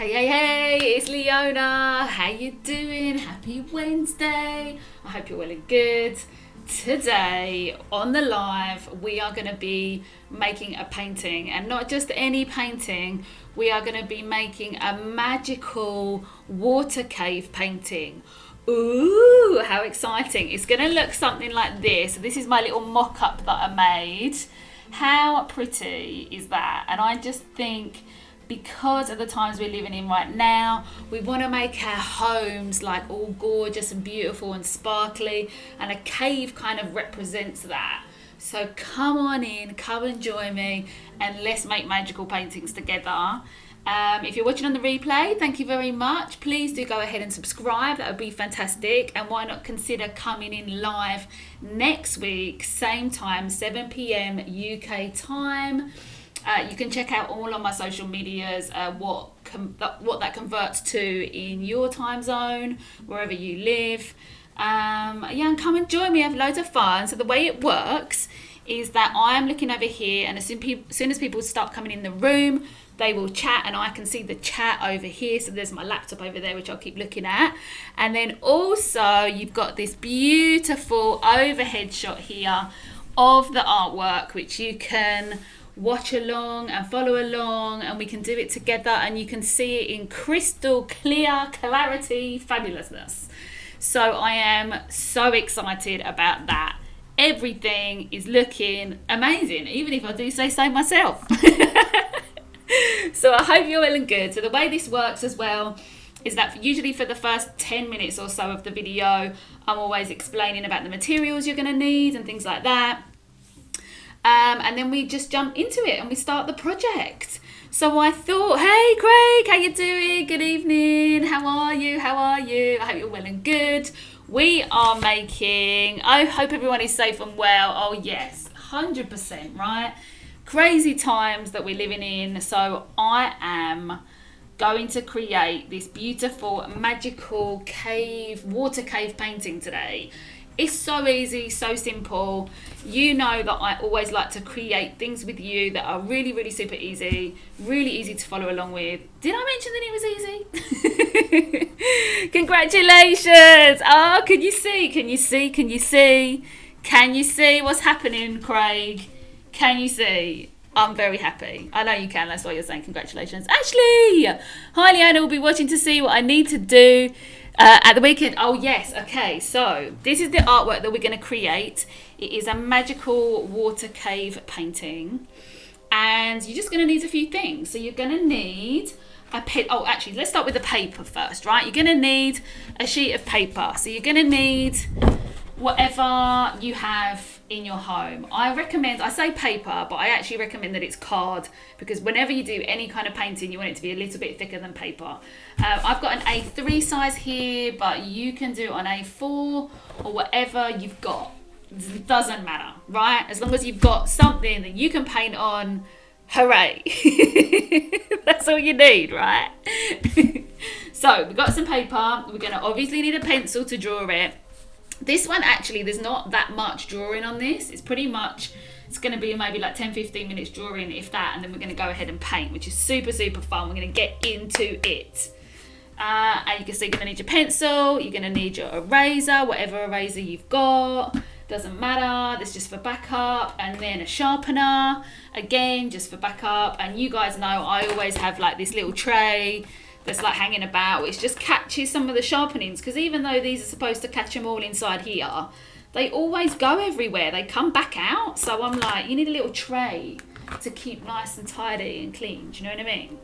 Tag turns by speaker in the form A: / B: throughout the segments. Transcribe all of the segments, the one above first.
A: Hey, it's Leona. How you doing? Happy Wednesday. I hope you're well and good. Today on the live, we are going to be making a painting, and not just any painting. We are going to be making a magical water cave painting. Ooh, how exciting. It's going to look something like this. This is my little mock-up that I made. How pretty is that? And I just think, because of the times we're living in right now, we want to make our homes like all gorgeous and beautiful and sparkly, and a cave kind of represents that. So come on in, come and join me, and let's make magical paintings together. If you're watching on the replay, thank you very much. Please do go ahead and subscribe. That would be fantastic. And why not consider coming in live next week, same time, 7 p.m. UK time. You can check out all on my social medias what that converts to in your time zone, wherever you live. And come and join me. I have loads of fun. So the way it works is that I am looking over here, and as soon as people start coming in the room, they will chat, and I can see the chat over here. So there's my laptop over there, which I'll keep looking at. And then also you've got this beautiful overhead shot here of the artwork, which you can watch along and follow along, and we can do it together, and you can see it in crystal clear clarity fabulousness. So I am so excited about that. Everything is looking amazing, even if I do say so myself. So I hope you're well and good. So the way this works as well is that usually for the first 10 minutes or so of the video, I'm always explaining about the materials you're going to need and things like that. And then we just jump into it and we start the project. So I thought, hey Craig, how you doing? Good evening. How are you? I hope you're well and good. We are making, I hope everyone is safe and well. Oh yes, 100%, right? Crazy times that we're living in. So I am going to create this beautiful magical water cave painting today. It's so easy, so simple. You know that I always like to create things with you that are really, really super easy, really easy to follow along with. Did I mention that it was easy? Congratulations! Oh, can you see what's happening, Craig? Can you see? I'm very happy. I know you can, that's why you're saying congratulations. Ashley! Hi, Leona, will be watching to see what I need to do at the weekend. Oh yes, okay, so this is the artwork that we're going to create. It is a magical water cave painting, and you're just going to need a few things. So you're going to need a pen. Oh, actually, let's start with the paper first, right? You're going to need a sheet of paper. So you're going to need whatever you have in your home. I say paper, but I actually recommend that it's card, because whenever you do any kind of painting, you want it to be a little bit thicker than paper. I've got an A3 size here, but you can do it on A4 or whatever you've got. It doesn't matter, right? As long as you've got something that you can paint on, hooray. That's all you need, right? So we've got some paper. We're going to obviously need a pencil to draw it. This one, actually, there's not that much drawing on this. It's pretty much, it's going to be maybe like 10-15 minutes drawing, if that, and then we're going to go ahead and paint, which is super, super fun. We're going to get into it. And you can see you're going to need your pencil, you're going to need your eraser, whatever eraser you've got. Doesn't matter, this is just for backup. And then a sharpener, again, just for backup. And you guys know I always have like this little tray that's like hanging about, which just catches some of the sharpenings, because even though these are supposed to catch them all inside here, they always go everywhere. They come back out. So I'm like, you need a little tray to keep nice and tidy and clean. Do you know what I mean?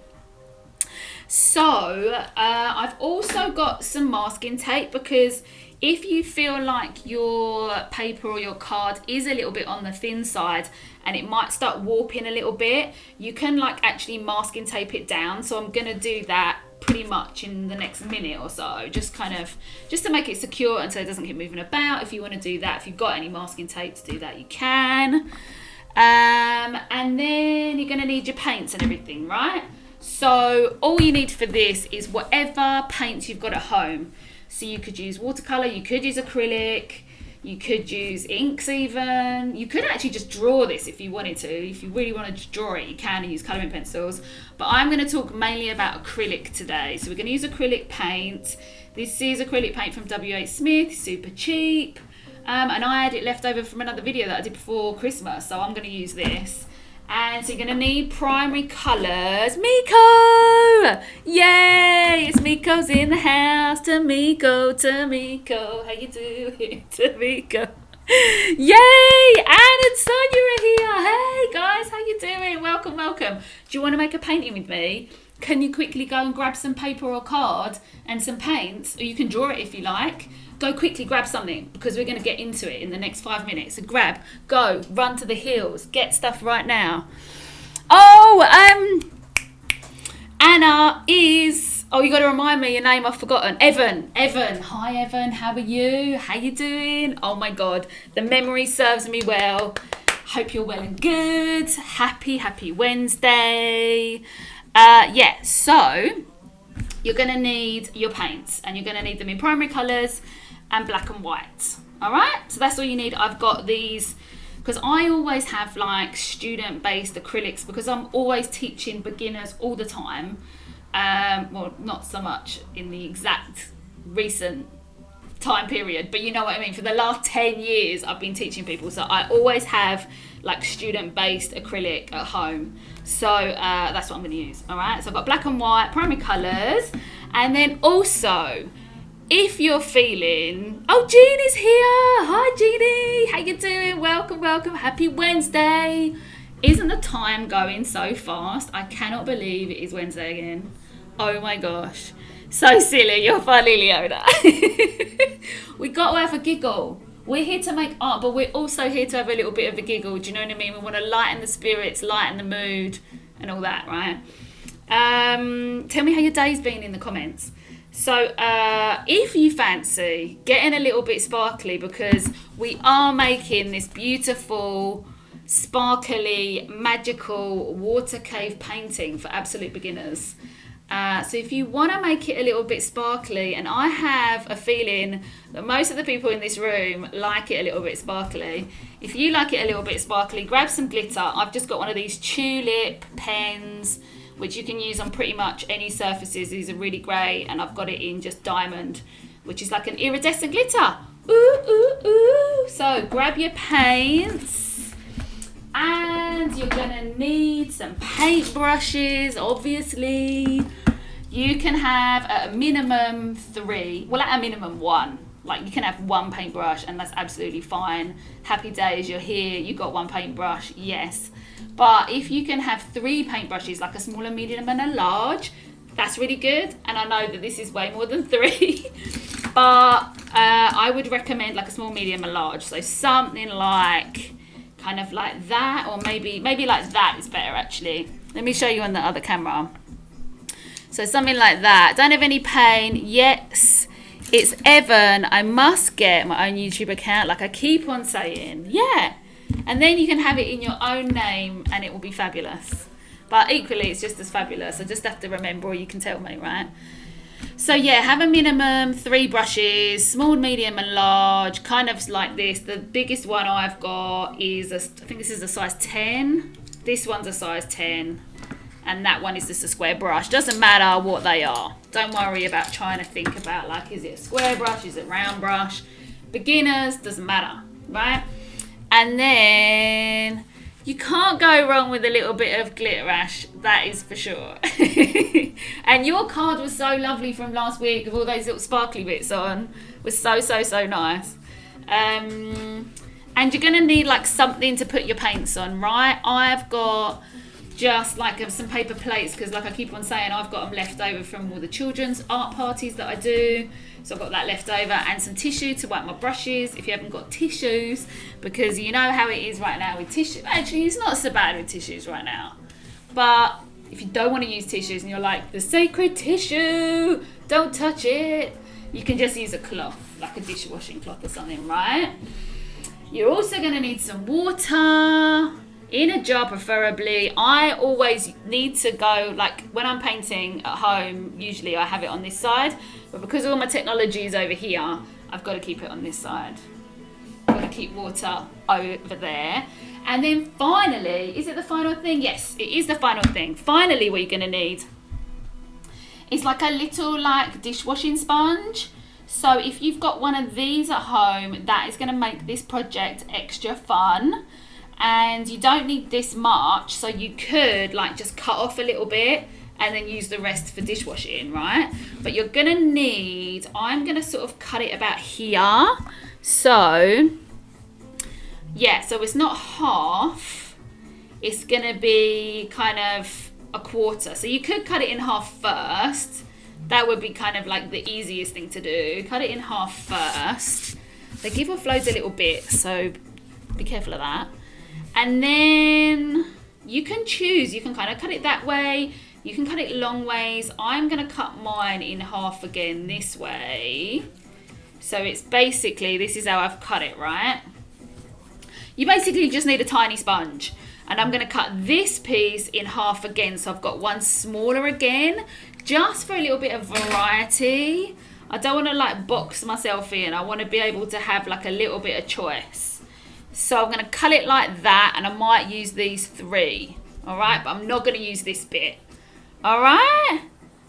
A: So I've also got some masking tape, because if you feel like your paper or your card is a little bit on the thin side and it might start warping a little bit, you can like actually masking tape it down. So I'm gonna do that pretty much in the next minute or so, just to make it secure and so it doesn't keep moving about. If you want to do that, if you've got any masking tape to do that, you can. And then you're going to need your paints and everything, right? So all you need for this is whatever paints you've got at home. So you could use watercolor, you could use acrylic, You could use inks even. You could actually just draw this if you wanted to. If you really wanted to draw it, you can use colouring pencils. But I'm going to talk mainly about acrylic today. So we're going to use acrylic paint. This is acrylic paint from W.H. Smith, super cheap. And I had it left over from another video that I did before Christmas, so I'm going to use this. And so you're going to need primary colours. Miko! Yay! It's Miko's in the house. Tamiko, how you doing? Tamiko. Yay! Anne and Sonia are here. Hey guys, how you doing? Welcome, welcome. Do you want to make a painting with me? Can you quickly go and grab some paper or card and some paints? Or you can draw it if you like. Go quickly, grab something, because we're going to get into it in the next 5 minutes. So grab, go, run to the hills, get stuff right now. Anna is, you got to remind me your name, I've forgotten. Evan, hi Evan, how are you? How you doing? Oh my God, the memory serves me well. Hope you're well and good. Happy Wednesday. So you're going to need your paints, and you're going to need them in primary colours and black and white. All right, so that's all you need. I've got these because I always have like student-based acrylics because I'm always teaching beginners all the time. Well, not so much in the exact recent time period, but you know what I mean. For the last 10 years, I've been teaching people, so I always have like student-based acrylic at home. So that's what I'm going to use. All right, so I've got black and white, primary colours, and then also, if you're feeling, Jean is here. Hi, Jeannie. How you doing? Welcome. Happy Wednesday. Isn't the time going so fast? I cannot believe it is Wednesday again. Oh my gosh. So silly. You're funny, Leona. We got to have a giggle. We're here to make art, but we're also here to have a little bit of a giggle. Do you know what I mean? We want to lighten the spirits, lighten the mood, and all that, right? Tell me how your day's been in the comments. So if you fancy getting a little bit sparkly, because we are making this beautiful, sparkly, magical water cave painting for absolute beginners. So if you want to make it a little bit sparkly, and I have a feeling that most of the people in this room like it a little bit sparkly. If you like it a little bit sparkly, grab some glitter. I've just got one of these tulip pens, which you can use on pretty much any surfaces. These are really great, and I've got it in just diamond, which is like an iridescent glitter. Ooh. So grab your paints, and you're gonna need some paint brushes, obviously. You can have at a minimum 3, well at a minimum 1. Like you can have 1 paintbrush, and that's absolutely fine. Happy days, you're here, you got 1 paintbrush, yes. But if you can have 3 paintbrushes, like a small, a medium and a large, that's really good. And I know that this is way more than 3, but I would recommend like a small, medium and large. So something like, kind of like that, or maybe like that is better actually. Let me show you on the other camera. So something like that. Don't have any paint. Yes, it's Evan. I must get my own YouTube account, like I keep on saying. Yeah. And then you can have it in your own name, and it will be fabulous. But equally, it's just as fabulous. I just have to remember, or you can tell me, right? So yeah, have a minimum 3 brushes, small, medium and large, kind of like this. The biggest one I've got is, I think this is a size 10. This one's a size 10. And that one is just a square brush. Doesn't matter what they are. Don't worry about trying to think about like, is it a square brush? Is it a round brush? Beginners, doesn't matter, right? And then you can't go wrong with a little bit of glitter, Ash. That is for sure. And your card was so lovely from last week with all those little sparkly bits on. It was so nice. And you're going to need like something to put your paints on, right? I've got just like some paper plates, because like I keep on saying, I've got them left over from all the children's art parties that I do. So I've got that left over, and some tissue to wipe my brushes if you haven't got tissues, because you know how it is right now with tissue. Actually, it's not so bad with tissues right now. But if you don't want to use tissues and you're like, the sacred tissue, don't touch it, you can just use a cloth, like a dishwashing cloth or something, right? You're also going to need some water. In a jar preferably. I always need to go, like when I'm painting at home, usually I have it on this side, but because all my technology is over here, I've got to keep it on this side. keep water over there. And then finally, is it the final thing? Yes, it is the final thing. Finally, what you're going to need is like a little like dishwashing sponge. So if you've got one of these at home, that is going to make this project extra fun. And you don't need this much, so you could like just cut off a little bit and then use the rest for dishwashing, right? But you're going to need, I'm going to sort of cut it about here. So yeah, so it's not half, it's going to be kind of a quarter. So you could cut it in half first. That would be kind of like the easiest thing to do. Cut it in half first. They give off loads a little bit, so be careful of that. And then you can choose, you can kind of cut it that way, you can cut it long ways. I'm going to cut mine in half again this way. So it's basically, this is how I've cut it, right? You basically just need a tiny sponge. And I'm going to cut this piece in half again, so I've got one smaller again, just for a little bit of variety. I don't want to like box myself in. I want to be able to have like a little bit of choice. So I'm going to cut it like that, and I might use these 3. All right, but I'm not going to use this bit. All right,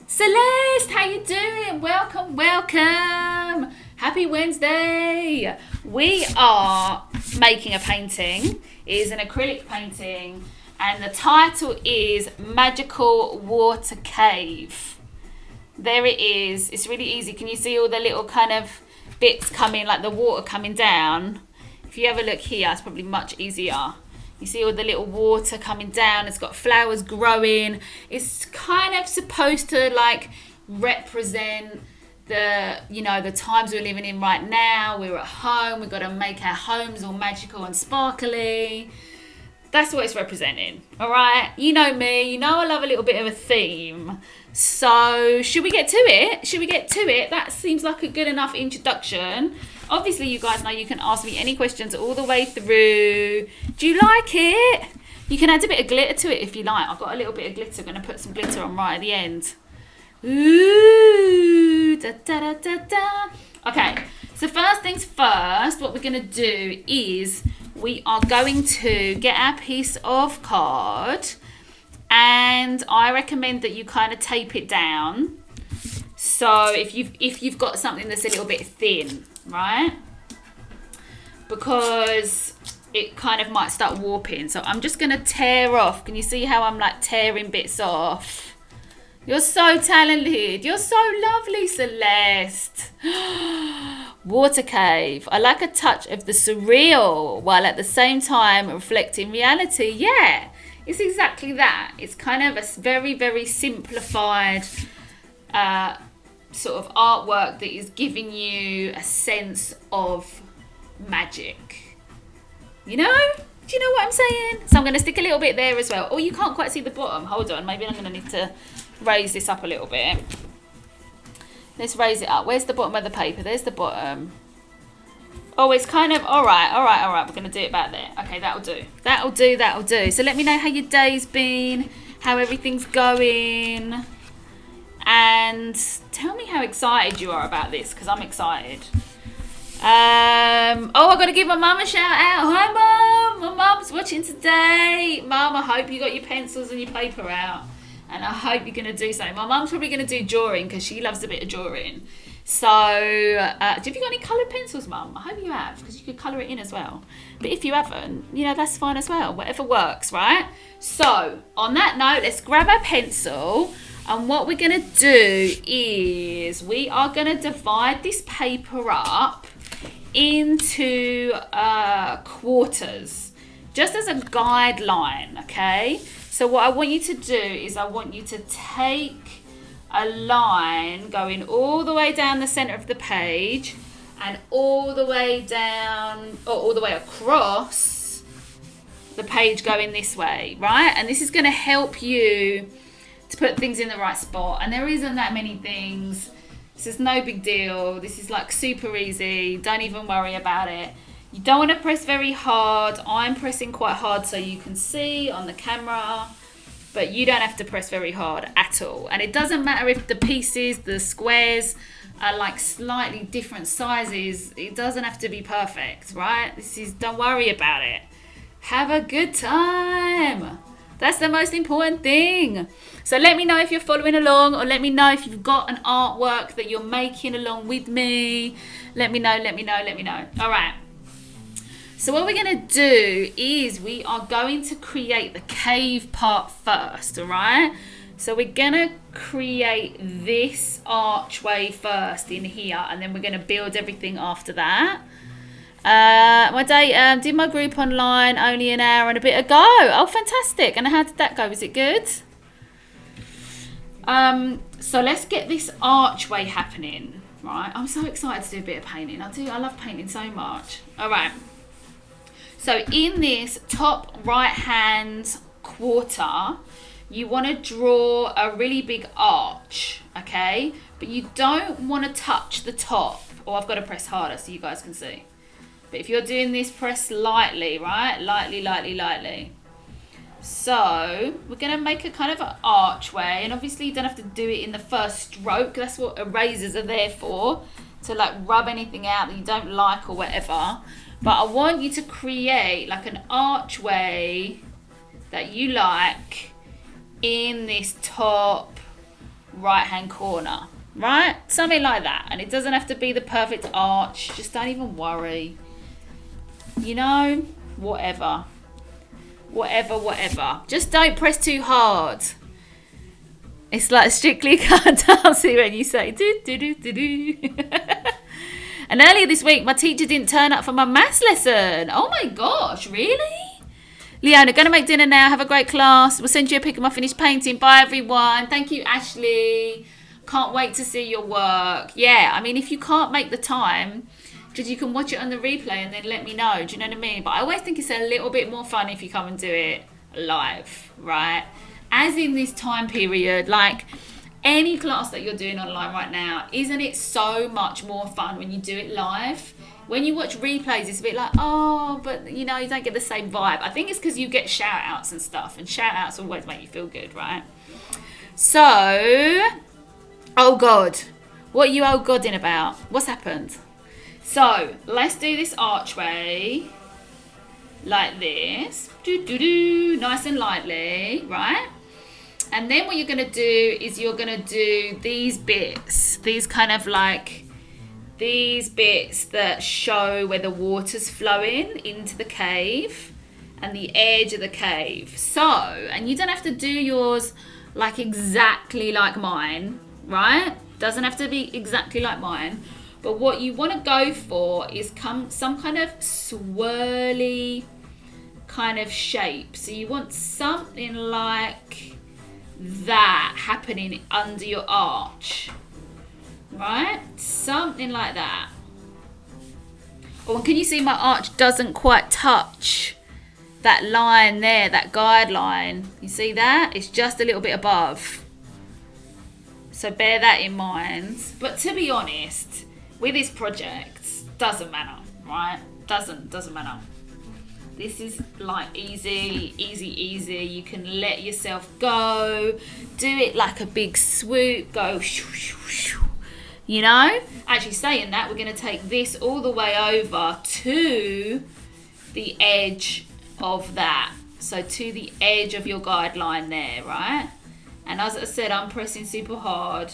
A: Celeste, how you doing? Welcome, welcome. Happy Wednesday. We are making a painting. It is an acrylic painting, and the title is Magical Water Cave. There it is. It's really easy. Can you see all the little kind of bits coming, like the water coming down? If you have a look here, it's probably much easier. You see all the little water coming down. It's got flowers growing. It's kind of supposed to like represent the, you know, the times we're living in right now. We're at home. We've got to make our homes all magical and sparkly. That's what it's representing. All right. You know me. You know I love a little bit of a theme. So should we get to it? Should we get to it? That seems like a good enough introduction. Obviously, you guys know you can ask me any questions all the way through. Do you like it? You can add a bit of glitter to it if you like. I've got a little bit of glitter. I'm going to put some glitter on right at the end. Ooh, da, da, da, da, da. Okay, so first things first, what we're going to do is we are going to get our piece of card, and I recommend that you kind of tape it down. So if you've got something that's a little bit thin, right? Because it kind of might start warping. So I'm just going to tear off. Can you see how I'm like tearing bits off? You're so talented. You're so lovely, Celeste. Water cave. I like a touch of the surreal while at the same time reflecting reality. Yeah, it's exactly that. It's kind of a very, very simplified sort of artwork that is giving you a sense of magic. You know? Do you know what I'm saying? So I'm going to stick a little bit there as well. Oh, you can't quite see the bottom. Hold on. Maybe I'm going to need to raise this up a little bit. Let's raise it up. Where's the bottom of the paper? There's the bottom. Oh, it's kind of... All right. We're going to do it back there. Okay, that'll do. So let me know how your day's been, how everything's going. And tell me how excited you are about this, because I'm excited. I've got to give my mum a shout out. Hi, Mum. My mum's watching today. Mum, I hope you got your pencils and your paper out. And I hope you're going to do something. My mum's probably going to do drawing because she loves a bit of drawing. So, have you got any coloured pencils, Mum? I hope you have, because you could colour it in as well. But if you haven't, you know, that's fine as well. Whatever works, right? So, on that note, let's grab our pencil. And what we're going to do is we are going to divide this paper up into quarters, just as a guideline, okay? So what I want you to do is I want you to take a line going all the way down the center of the page and all the way down, or all the way across the page going this way, right? And this is going to help you to put things in the right spot. And there isn't that many things. This is no big deal. This is like super easy. Don't even worry about it. You don't want to press very hard. I'm pressing quite hard so you can see on the camera, but you don't have to press very hard at all. And it doesn't matter if the pieces, the squares are like slightly different sizes. It doesn't have to be perfect, right? Don't worry about it. Have a good time. That's the most important thing. So let me know if you're following along, or let me know if you've got an artwork that you're making along with me. Let me know. All right. So what we're going to do is we are going to create the cave part first, all right? So we're going to create this archway first in here, and then we're going to build everything after that. My day, did my group online only an hour and a bit ago. Oh, fantastic. And how did that go? Was it good? So let's get this archway happening, right? I'm so excited to do a bit of painting. I love painting so much. All right. So in this top right hand quarter, you want to draw a really big arch, okay? But you don't want to touch the top. Oh, I've got to press harder so you guys can see. But if you're doing this, press lightly, right? Lightly. So we're going to make a kind of an archway, and obviously you don't have to do it in the first stroke. That's what erasers are there for, to like rub anything out that you don't like or whatever. But I want you to create like an archway that you like in this top right hand corner, right? Something like that. And it doesn't have to be the perfect arch. Just don't even worry. You know, whatever. Just don't press too hard. It's like Strictly Come Dancing when you say do do do do do. And earlier this week, my teacher didn't turn up for my maths lesson. Oh my gosh, really? Leona, going to make dinner now. Have a great class. We'll send you a pic of my finished painting. Bye, everyone. Thank you, Ashley. Can't wait to see your work. Yeah, I mean, if you can't make the time, because you can watch it on the replay and then let me know. Do you know what I mean? But I always think it's a little bit more fun if you come and do it live, right? As in this time period, like any class that you're doing online right now, isn't it so much more fun when you do it live? When you watch replays, it's a bit like, oh, but you know, you don't get the same vibe. I think it's because you get shout outs and stuff, and shout outs always make you feel good, right? So, oh God, what are you oh Godding about? What's happened? So, let's do this archway like this, nice and lightly, right? And then what you're going to do is you're going to do these bits, these kind of like, these bits that show where the water's flowing into the cave and the edge of the cave. So, and you don't have to do yours like exactly like mine, right? Doesn't have to be exactly like mine. But what you want to go for is some kind of swirly kind of shape. So you want something like that happening under your arch, right? Something like that. Oh, can you see my arch doesn't quite touch that line there, that guideline? You see that? It's just a little bit above. So bear that in mind. But to be honest, with this project, doesn't matter, right? Doesn't matter. This is like easy. You can let yourself go. Do it like a big swoop. Go, you know? Actually saying that, we're going to take this all the way over to the edge of that. So to the edge of your guideline there, right? And as I said, I'm pressing super hard.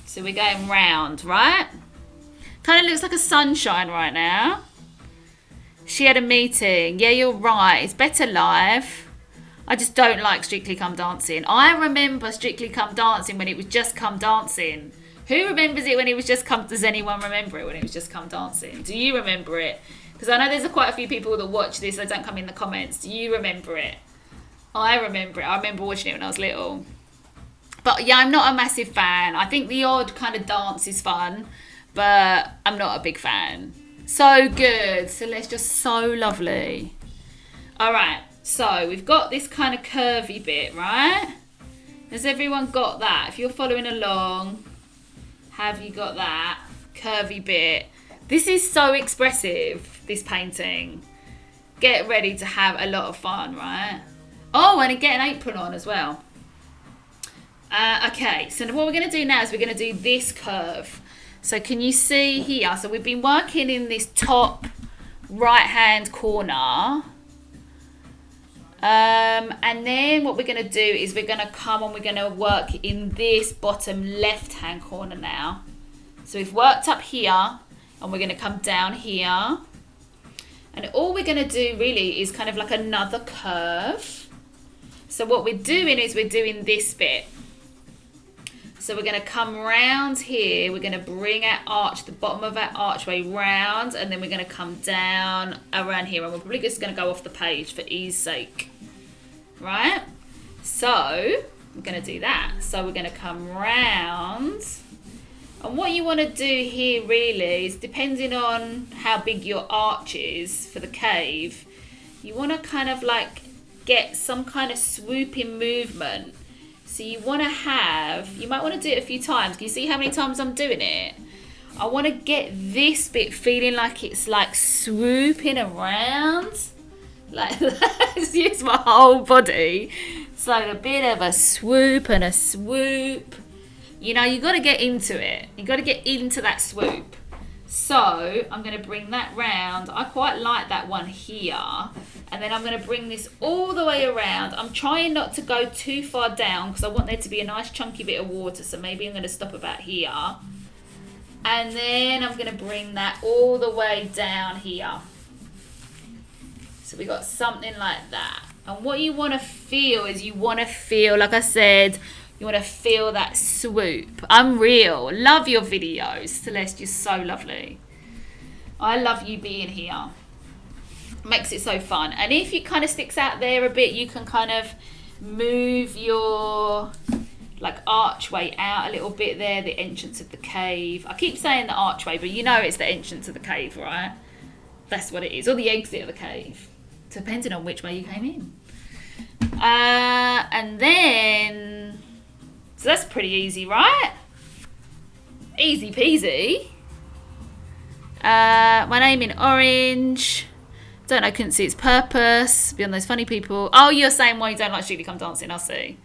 A: So we're going round, right? Kind of looks like a sunshine right now. She had a meeting. Yeah, you're right. It's better live. I just don't like Strictly Come Dancing. I remember Strictly Come Dancing when it was just Come Dancing. Who remembers it when it was just Come... Does anyone remember it when it was just Come Dancing? Do you remember it? Because I know there's quite a few people that watch this that don't come in the comments. Do you remember it? I remember it. I remember watching it when I was little. But yeah, I'm not a massive fan. I think the odd kind of dance is fun, but I'm not a big fan. So good. So let's just, so lovely. All right. So we've got this kind of curvy bit, right? Has everyone got that? If you're following along, have you got that curvy bit? This is so expressive, this painting. Get ready to have a lot of fun, right? Oh, and get an apron on as well. Okay, so what we're going to do now is we're going to do this curve. So can you see here? So we've been working in this top right hand corner. And then what we're going to do is we're going to come and we're going to work in this bottom left hand corner now. So we've worked up here and we're going to come down here. And all we're going to do really is kind of like another curve. So what we're doing is we're doing this bit. So we're going to come round here, we're going to bring our arch, the bottom of our archway round, and then we're going to come down around here, and we're probably just going to go off the page for ease sake, right? So we're going to do that. So we're going to come round, and what you want to do here really is, depending on how big your arch is for the cave, you want to kind of like get some kind of swooping movement. So you want to have, you might want to do it a few times. Can you see how many times I'm doing it? I want to get this bit feeling like it's like swooping around. Like let's use my whole body. It's like a bit of a swoop and a swoop. You know, you got to get into it. You got to get into that swoop. So I'm going to bring that round. I quite like that one here. And then I'm going to bring this all the way around. I'm trying not to go too far down because I want there to be a nice chunky bit of water. So maybe I'm going to stop about here. And then I'm going to bring that all the way down here. So we got something like that. And what you want to feel is you want to feel, like I said, you want to feel that swoop. Unreal. Love your videos. Celeste, you're so lovely. I love you being here. Makes it so fun. And if it kind of sticks out there a bit, you can kind of move your like archway out a little bit there, the entrance of the cave. I keep saying the archway, but you know it's the entrance of the cave, right? That's what it is. Or the exit of the cave, depending on which way you came in. And then, so that's pretty easy, right? Easy peasy. My name in orange. Don't know, couldn't see its purpose. Beyond those funny people. Oh, you're saying why you don't like Strictly Come Dancing, I'll see.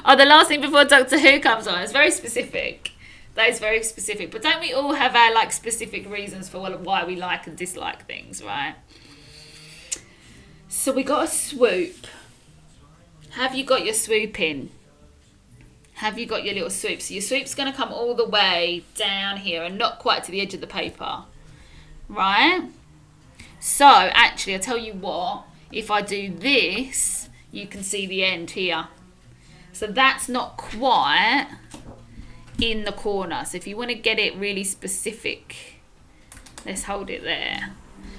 A: Oh, the last thing before Doctor Who comes on. It's very specific. That is very specific. But don't we all have our like specific reasons for why we like and dislike things, right? So we got a swoop. Have you got your swoop in? Have you got your little swoop? So your swoop's going to come all the way down here and not quite to the edge of the paper. Right? So actually, I'll tell you what, if I do this, you can see the end here. So that's not quite in the corner. So if you want to get it really specific, let's hold it there.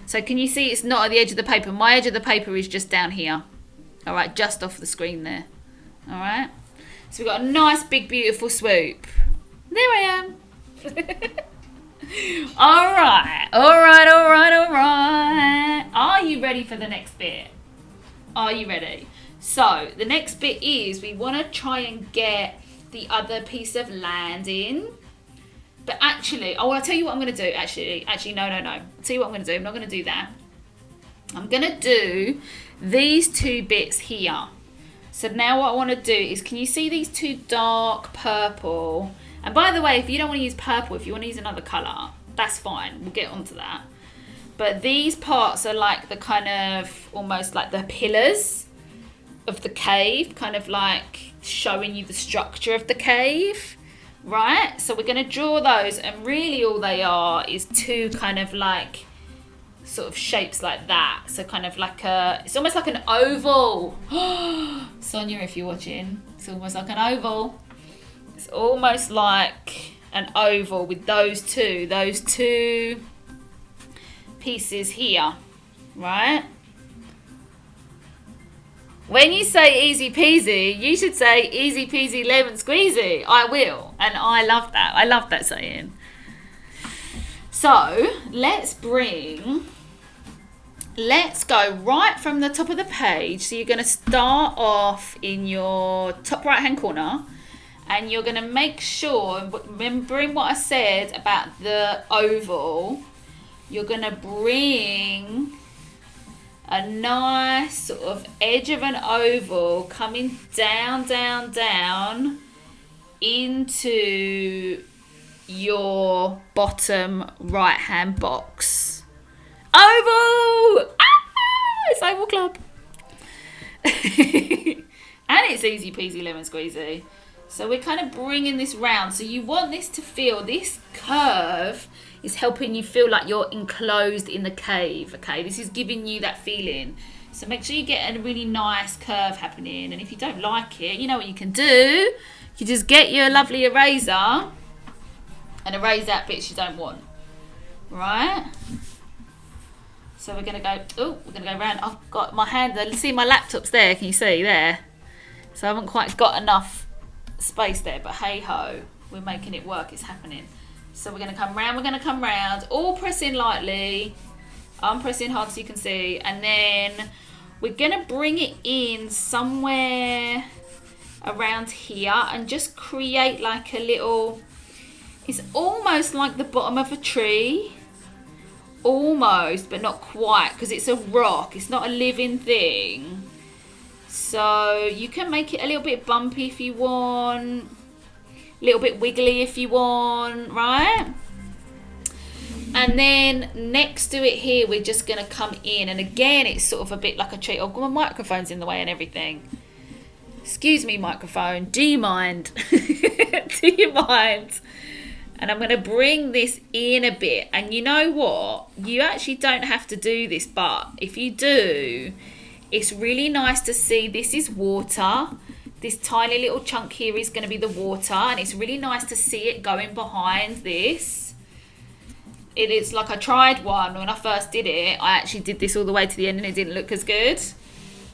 A: So can you see it's not at the edge of the paper? My edge of the paper is just down here. All right, just off the screen there. All right. So we've got a nice, big, beautiful swoop. There I am. All right. Are you ready for the next bit? Are you ready? So the next bit is we want to try and get the other piece of land in. But actually, I'll tell you what I'm going to do. Actually, no. I'll tell you what I'm going to do. I'm not going to do that. I'm going to do these two bits here. So now what I want to do is, can you see these two dark purple? And by the way, if you don't want to use purple, if you want to use another colour, that's fine. We'll get onto that. But these parts are like the kind of, almost like the pillars of the cave, kind of like showing you the structure of the cave, right? So we're going to draw those, and really all they are is two kind of like sort of shapes like that. So kind of like it's almost like an oval. Sonia, if you're watching, it's almost like an oval. It's almost like an oval with those two pieces here, right? When you say easy peasy, you should say easy peasy lemon squeezy. I will, and I love that. I love that saying. So let's go right from the top of the page. So you're going to start off in your top right hand corner, and you're going to make sure, remembering what I said about the oval, you're going to bring a nice sort of edge of an oval coming down, down, down into your bottom right hand box. Oval! Ah, it's Oval Club. And it's easy peasy lemon squeezy. So we're kind of bringing this round. So you want this to feel, this curve is helping you feel like you're enclosed in the cave, okay? This is giving you that feeling. So make sure you get a really nice curve happening. And if you don't like it, you know what you can do? You just get your lovely eraser and erase out bits you don't want, right? So we're going to go, we're going to go around. I've got my hand, see my laptop's there, can you see there? So I haven't quite got enough space there, but hey ho, we're making it work, it's happening. So we're going to come round, all pressing lightly. I'm pressing hard so you can see. And then we're going to bring it in somewhere around here and just create like a little, it's almost like the bottom of a tree. Almost, but not quite, because it's a rock. It's not a living thing. So you can make it a little bit bumpy if you want. A little bit wiggly if you want, right? And then next to it here, we're just going to come in. And again, it's sort of a bit like a tree. Oh, my microphone's in the way and everything. Excuse me, microphone. Do you mind? Do you mind? And I'm going to bring this in a bit. And you know what? You actually don't have to do this, but if you do, it's really nice to see this is water. This tiny little chunk here is going to be the water. And it's really nice to see it going behind this. It is like I tried one when I first did it. I actually did this all the way to the end and it didn't look as good.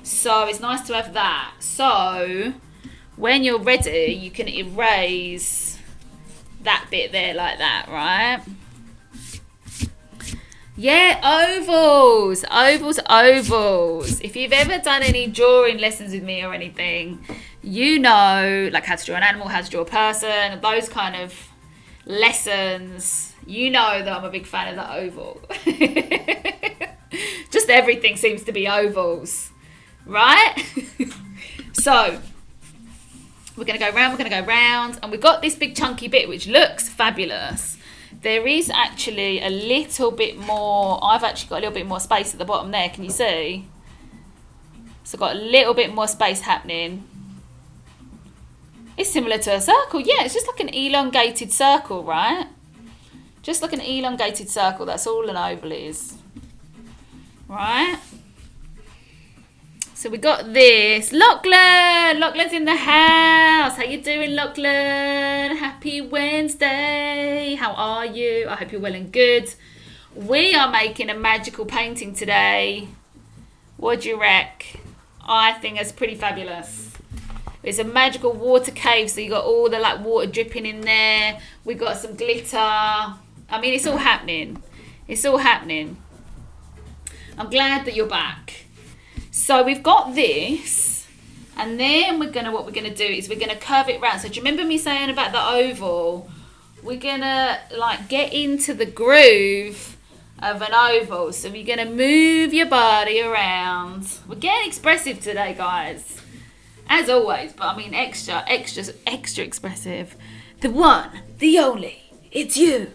A: So it's nice to have that. So when you're ready, you can erase that bit there like that, right? Yeah, ovals, ovals, ovals. If you've ever done any drawing lessons with me or anything, you know, like how to draw an animal, how to draw a person, those kind of lessons, you know that I'm a big fan of the oval. Just everything seems to be ovals, right? So we're going to go round, and we've got this big chunky bit which looks fabulous. There is actually a little bit more, I've actually got a little bit more space at the bottom there, can you see? So I've got a little bit more space happening. It's similar to a circle, yeah, it's just like an elongated circle, right? Just like an elongated circle, that's all an oval is, right? So we got this. Lachlan's in the house. How you doing, Lachlan? Happy Wednesday. How are you? I hope you're well and good. We are making a magical painting today. What do you rec? I think it's pretty fabulous. It's a magical water cave, so you got all the like water dripping in there. We got some glitter. I mean, it's all happening. It's all happening. I'm glad that you're back. So we've got this, and then what we're gonna do is we're gonna curve it round. So do you remember me saying about the oval? We're gonna like get into the groove of an oval. So we're gonna move your body around. We're getting expressive today, guys, as always. But I mean, extra expressive. The one, the only, it's you.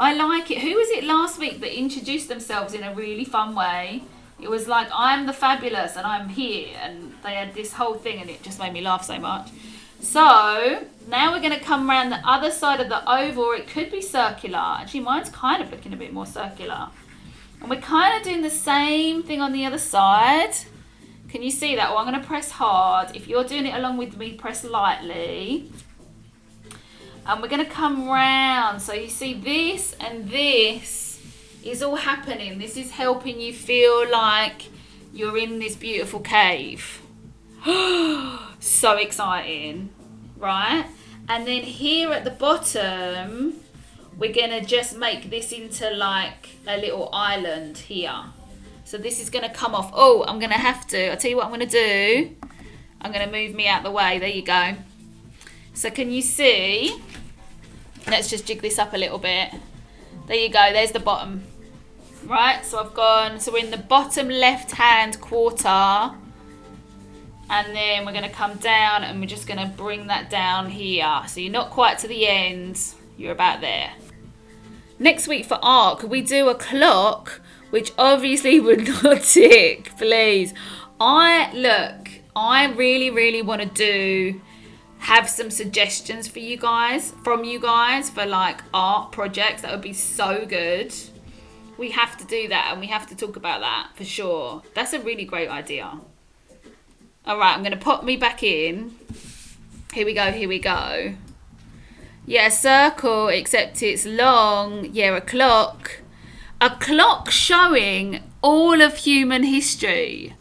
A: I like it. Who was it last week that introduced themselves in a really fun way? It was like, I'm the fabulous and I'm here. And they had this whole thing and it just made me laugh so much. So now we're going to come around the other side of the oval, or it could be circular. Actually, mine's kind of looking a bit more circular. And we're kind of doing the same thing on the other side. Can you see that? Well, I'm going to press hard. If you're doing it along with me, press lightly. And we're going to come round. So you see this and this is all happening. This is helping you feel like you're in this beautiful cave. So exciting, right? And then here at the bottom, we're going to just make this into like a little island here. So this is going to come off. Oh, I'm going to have to. I'll tell you what I'm going to do. I'm going to move me out the way. There you go. So can you see? Let's just jig this up a little bit. There you go. There's the bottom. Right, so I've gone, so we're in the bottom left hand quarter, and then we're going to come down and we're just going to bring that down here. So you're not quite to the end, you're about there. Next week for art, could we do a clock, which obviously would not tick, please. I really want to have some suggestions for you guys, for like art projects. That would be so good. We have to do that, and we have to talk about that for sure. That's a really great idea. All right, I'm going to pop me back in. Here we go. Yeah, a circle, except it's long. Yeah, a clock. A clock showing all of human history.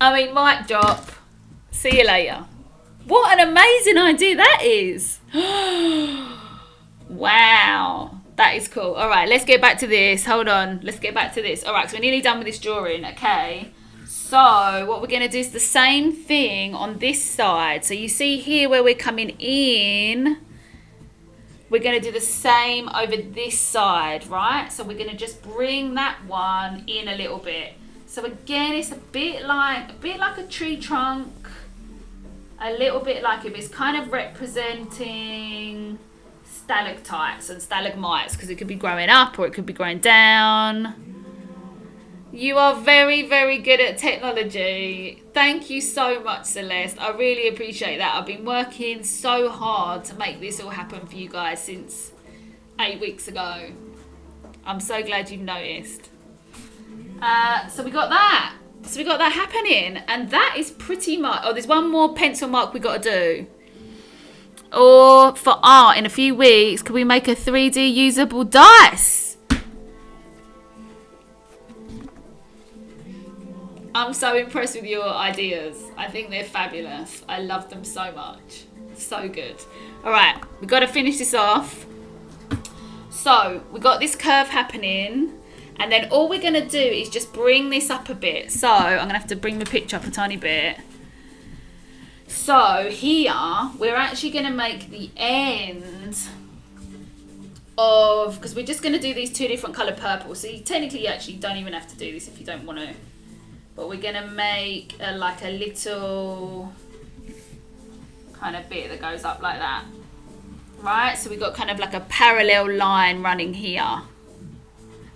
A: I mean, mic drop. See you later. What an amazing idea that is. Wow. That is cool. All right, let's get back to this. Hold on. Let's get back to this. All right, so we're nearly done with this drawing, okay? So what we're going to do is the same thing on this side. So you see here where we're coming in. We're going to do the same over this side, right? So we're going to just bring that one in a little bit. So again, it's a bit like a tree trunk, a little bit like it, but it's kind of representing stalactites and stalagmites, because it could be growing up or it could be growing down. You are very, very good at technology. Thank you so much, Celeste. I really appreciate that. I've been working so hard to make this all happen for you guys since 8 weeks ago. I'm so glad you've noticed. So we got that. So we got that happening, and that is pretty much. Oh, there's one more pencil mark we got to do. Or for art in a few weeks, could we make a 3D usable dice? I'm so impressed with your ideas. I think they're fabulous. I love them so much. So good. All right, we've got to finish this off. So we got this curve happening. And then all we're going to do is just bring this up a bit. So I'm going to have to bring the picture up a tiny bit. So here, we're actually going to make the end of, because we're just going to do these two different colour purples. So you actually don't even have to do this if you don't want to. But we're going to make like a little kind of bit that goes up like that. Right, so we've got kind of like a parallel line running here.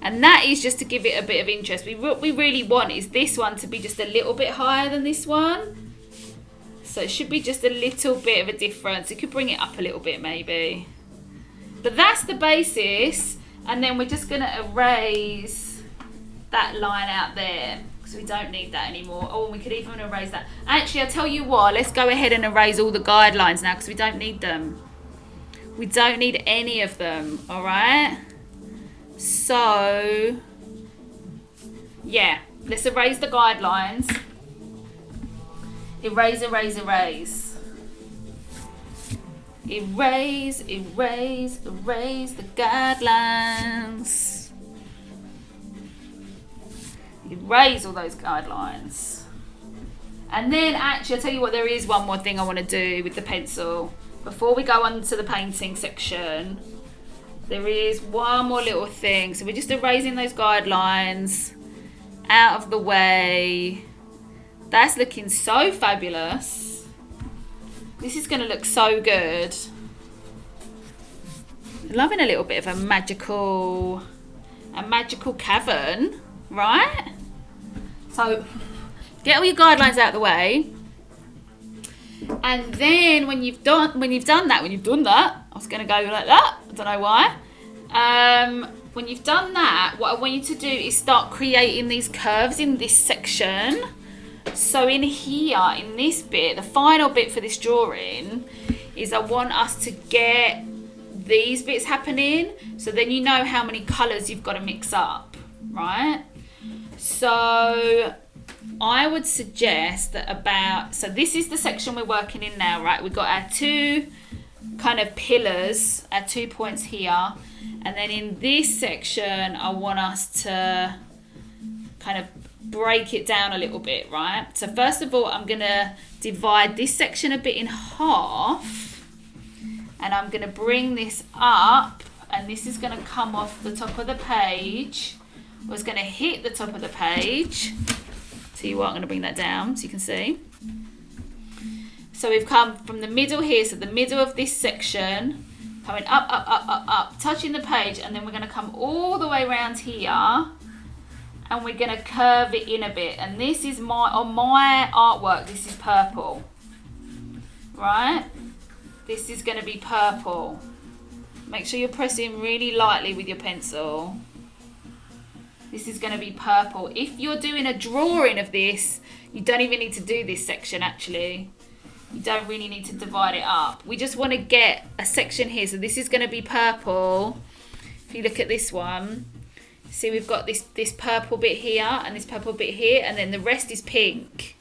A: And that is just to give it a bit of interest. What we really want is this one to be just a little bit higher than this one. So it should be just a little bit of a difference. It could bring it up a little bit maybe. But that's the basis. And then we're just going to erase that line out there, because we don't need that anymore. Oh, and we could even erase that. Actually, I'll tell you what. Let's go ahead and erase all the guidelines now, because we don't need them. We don't need any of them, all right? So, yeah, let's erase the guidelines. Erase, erase, erase. Erase, erase, erase the guidelines. Erase all those guidelines. And then actually, I'll tell you what, there is one more thing I want to do with the pencil. Before we go on to the painting section, there is one more little thing. So we're just erasing those guidelines out of the way. That's looking so fabulous. This is going to look so good. Loving a little bit of a magical cavern, right? So get all your guidelines out of the way. And then when you've done that, I was going to go like that. I don't know why. When you've done that, what I want you to do is start creating these curves in this section. So in here, in this bit, the final bit for this drawing is I want us to get these bits happening. So then you know how many colours you've got to mix up, right? So I would suggest that so this is the section we're working in now, right? We've got our two kind of pillars, our 2 points here. And then in this section, I want us to kind of break it down a little bit, right? So first of all, I'm going to divide this section a bit in half. And I'm going to bring this up and this is going to come off the top of the page. Or it's going to hit the top of the page. See what, I'm going to bring that down so you can see. So we've come from the middle here, so the middle of this section, coming up, touching the page, and then we're going to come all the way around here, and we're going to curve it in a bit. And this is on my artwork, this is purple, right? This is going to be purple. Make sure you're pressing really lightly with your pencil. This is going to be purple. If you're doing a drawing of this, you don't even need to do this section actually. You don't really need to divide it up. We just want to get a section here. So this is going to be purple. If you look at this one, see we've got this purple bit here and this purple bit here, and then the rest is pink.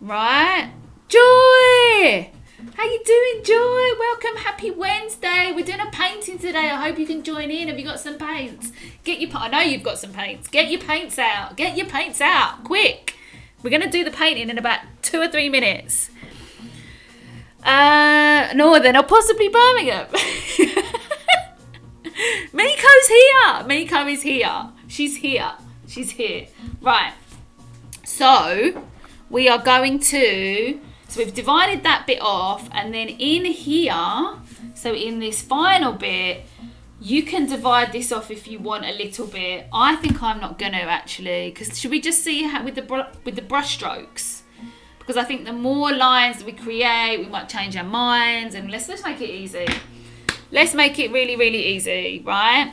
A: Right? Joy! How you doing, Joy? Welcome, happy Wednesday. We're doing a painting today. I hope you can join in. Have you got some paints? I know you've got some paints. Get your paints out. Get your paints out, quick. We're going to do the painting in about 2 or 3 minutes. Northern or possibly Birmingham. Miko's here. Miko is here. She's here. She's here. Right. So we are going to... So we've divided that bit off, and then in here, so in this final bit, you can divide this off if you want a little bit. I think I'm not going to actually, because should we just see how with the brush strokes? Because I think the more lines that we create, we might change our minds, and let's make it easy. Let's make it really, really easy, right?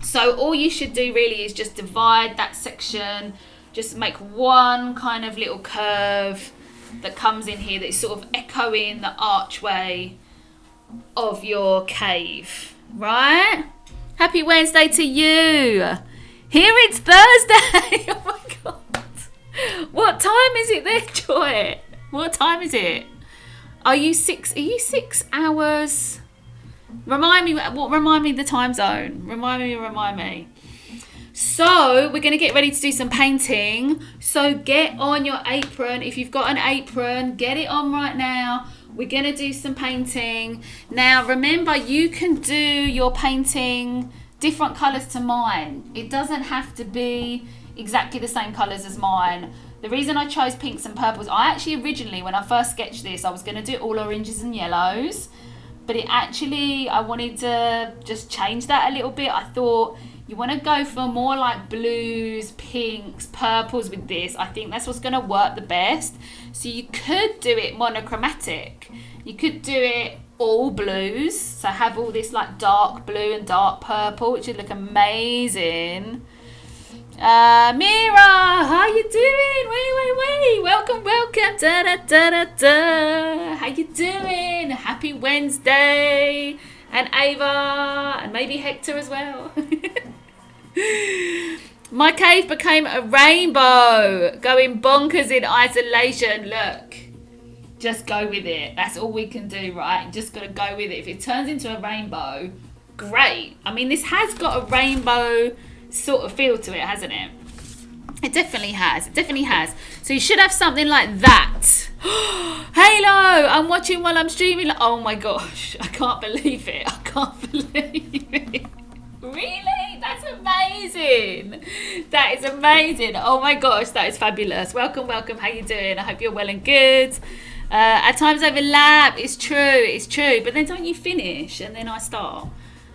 A: So all you should do really is just divide that section, just make one kind of little curve that comes in here that's sort of echoing the archway of your cave, right? Happy Wednesday to you. Here it's Thursday. Oh my God. What time is it there, Joy? What time is it? Are you 6 hours? Remind me the time zone. Remind me. So we're going to get ready to do some painting. So get on your apron. If you've got an apron, get it on right now. We're going to do some painting. Now remember, you can do your painting different colours to mine. It doesn't have to be exactly the same colours as mine. The reason I chose pinks and purples, I actually originally, when I first sketched this, I was going to do all oranges and yellows. But I wanted to just change that a little bit. I thought, you want to go for more like blues, pinks, purples with this. I think that's what's going to work the best. So you could do it monochromatic. You could do it all blues. So have all this like dark blue and dark purple, which would look amazing. Mira, how you doing? Wait. Welcome. Da. How you doing? Happy Wednesday. And Ava, and maybe Hector as well. My cave became a rainbow, going bonkers in isolation. Look, just go with it. That's all we can do, right? Just got to go with it. If it turns into a rainbow, great. I mean, this has got a rainbow sort of feel to it, hasn't it? It definitely has. So you should have something like that. Halo, I'm watching while I'm streaming. Oh my gosh, I can't believe it. Really? That's amazing. That is amazing. Oh my gosh, that is fabulous. Welcome. How you doing? I hope you're well and good. At times overlap. It's true. But then don't you finish and then I start?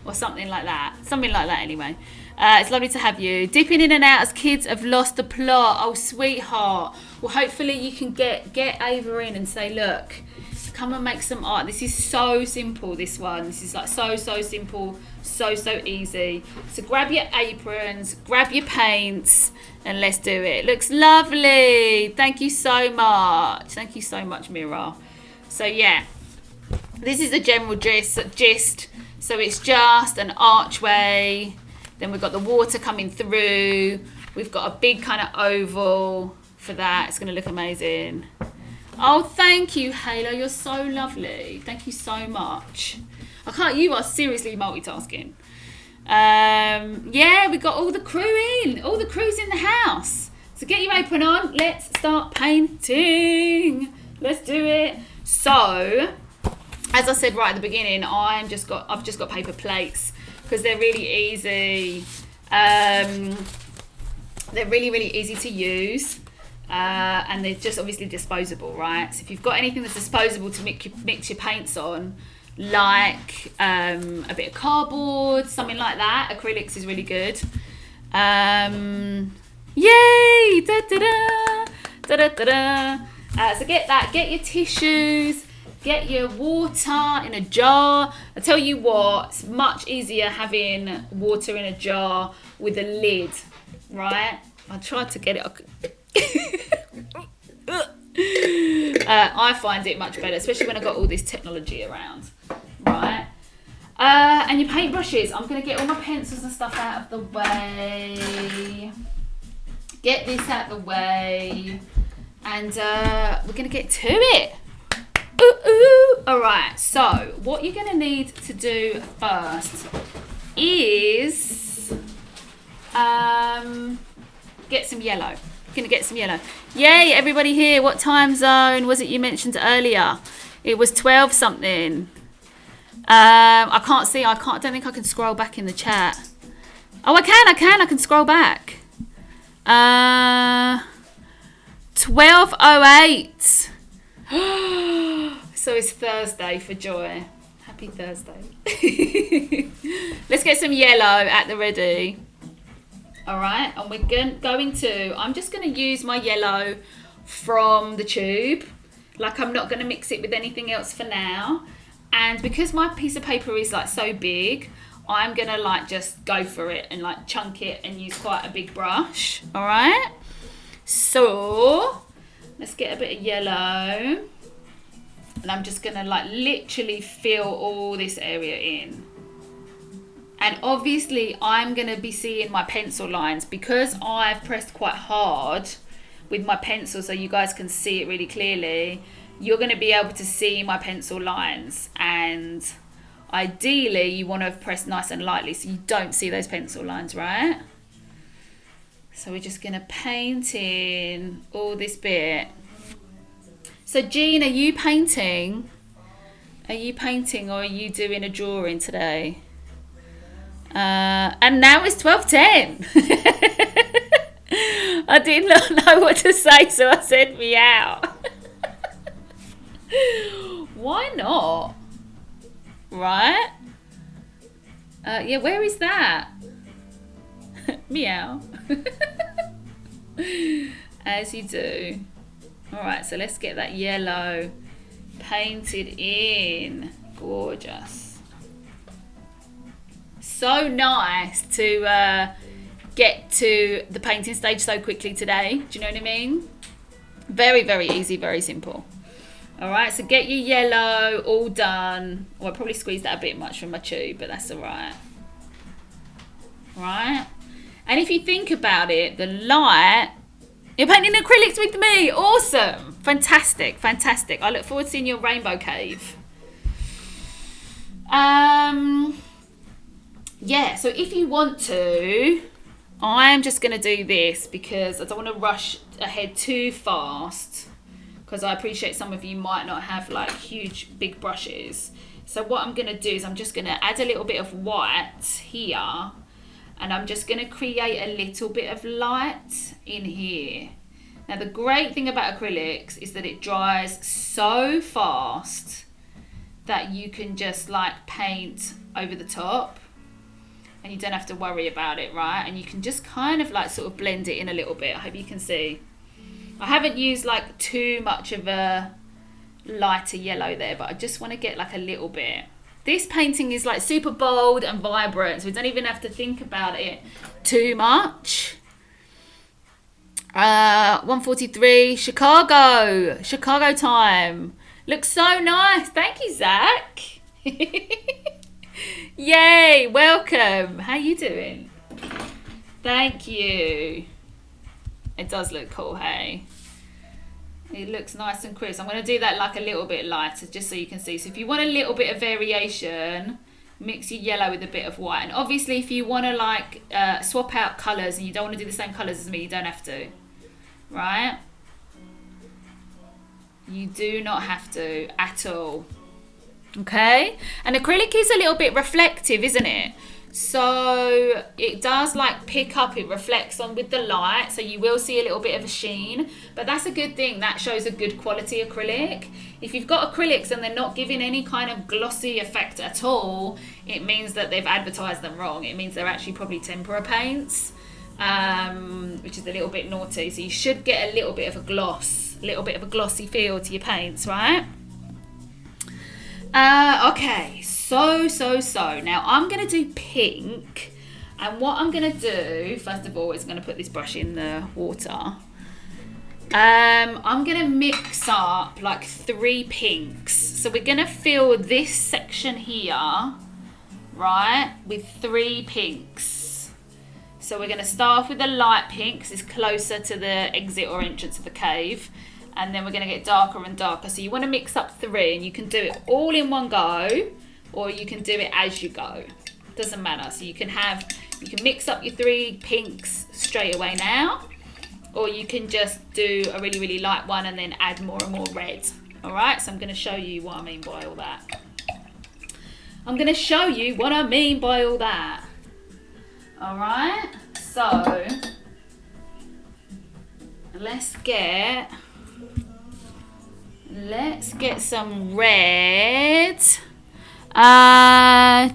A: Or something like that. Anyway. It's lovely to have you. Dipping in and out as kids have lost the plot. Oh, sweetheart. Well, hopefully you can get Ava in and say, look, come and make some art. This is so simple, this one. This is like so simple, so easy. So grab your aprons, grab your paints, and let's do it. Looks lovely. Thank you so much, Mira. So yeah, this is the general gist. So it's just an archway. Then we've got the water coming through. We've got a big kind of oval for that. It's going to look amazing. Oh, thank you, Halo. You're so lovely. Thank you so much. You are seriously multitasking. Yeah, we've got all the crew in. All the crew's in the house. So get your apron on. Let's start painting. Let's do it. So, as I said right at the beginning, I've just got paper plates because they're really easy. They're really easy to use, and they're just obviously disposable, right? So if you've got anything that's disposable to mix your paints on, like a bit of cardboard, something like that, acrylics is really good. Yay! Da da da da da da. So get your tissues. Get your water in a jar. I tell you what, it's much easier having water in a jar with a lid, right? I tried to get it. I find it much better, especially when I've got all this technology around, right? And your paintbrushes. I'm going to get all my pencils and stuff out of the way. Get this out of the way. And we're going to get to it. Alright, so what you're going to need to do first is get some yellow. You're going to get some yellow. Yay, everybody here. What time zone was it you mentioned earlier? It was 12 something. I can't see. I don't think I can scroll back in the chat. Oh, I can scroll back. 12:08. So it's Thursday for Joy. Happy Thursday. Let's get some yellow at the ready. All right, and we're I'm just going to use my yellow from the tube. Like, I'm not going to mix it with anything else for now. And because my piece of paper is like so big, I'm going to like just go for it and like chunk it and use quite a big brush. All right. So let's get a bit of yellow. And I'm just going to like literally fill all this area in. And obviously I'm going to be seeing my pencil lines because I've pressed quite hard with my pencil so you guys can see it really clearly. You're going to be able to see my pencil lines, and ideally you want to have pressed nice and lightly so you don't see those pencil lines, right? So we're just going to paint in all this bit. So Jean, are you painting? Are you painting or are you doing a drawing today? And now it's 12:10. I did not know what to say, so I said meow. Why not? Right? Yeah, where is that? Meow. As you do. Alright, so let's get that yellow painted in. Gorgeous. So nice to get to the painting stage so quickly today. Do you know what I mean? Very, very easy, very simple. Alright, so get your yellow all done. Well, I probably squeezed that a bit much from my tube, but that's alright. Right? And if you think about it, the light... You're painting acrylics with me! Awesome! Fantastic, fantastic. I look forward to seeing your rainbow cave. Yeah, so if you want to, I'm just going to do this because I don't want to rush ahead too fast, because I appreciate some of you might not have like huge big brushes. So what I'm going to do is I'm just going to add a little bit of white here, and I'm just going to create a little bit of light in here. Now the great thing about acrylics is that it dries so fast that you can just like paint over the top and you don't have to worry about it, right? And you can just kind of like sort of blend it in a little bit. I hope you can see. I haven't used like too much of a lighter yellow there, but I just want to get like a little bit. This painting is like super bold and vibrant, so we don't even have to think about it too much. 1:43, Chicago time. Looks so nice. Thank you, Zach. Yay, welcome. How you doing? Thank you. It does look cool, hey? It looks nice and crisp. I'm going to do that like a little bit lighter just so you can see. So if you want a little bit of variation, mix your yellow with a bit of white. And obviously if you want to like swap out colours and you don't want to do the same colours as me, you don't have to. Right? You do not have to at all. Okay, and acrylic is a little bit reflective, isn't it? So it does like pick up, it reflects on with the light, so you will see a little bit of a sheen, but that's a good thing. That shows a good quality acrylic. If you've got acrylics and they're not giving any kind of glossy effect at all, it means that they've advertised them wrong. It means they're actually probably tempera paints, which is a little bit naughty. So you should get a little bit of a gloss, a little bit of a glossy feel to your paints, right? Okay, so now I'm going to do pink, and what I'm going to do first of all is I'm going to put this brush in the water. I'm going to mix up like 3 pinks, so we're going to fill this section here, right, with 3 pinks. So we're going to start off with the light pink, because it's closer to the exit or entrance of the cave. And then we're going to get darker and darker. So you want to mix up 3, and you can do it all in one go, or you can do it as you go. Doesn't matter. So you can mix up your 3 pinks straight away now, or you can just do a really, really light one and then add more and more red. All right. So I'm going to show you what I mean by all that. All right. So let's get some red.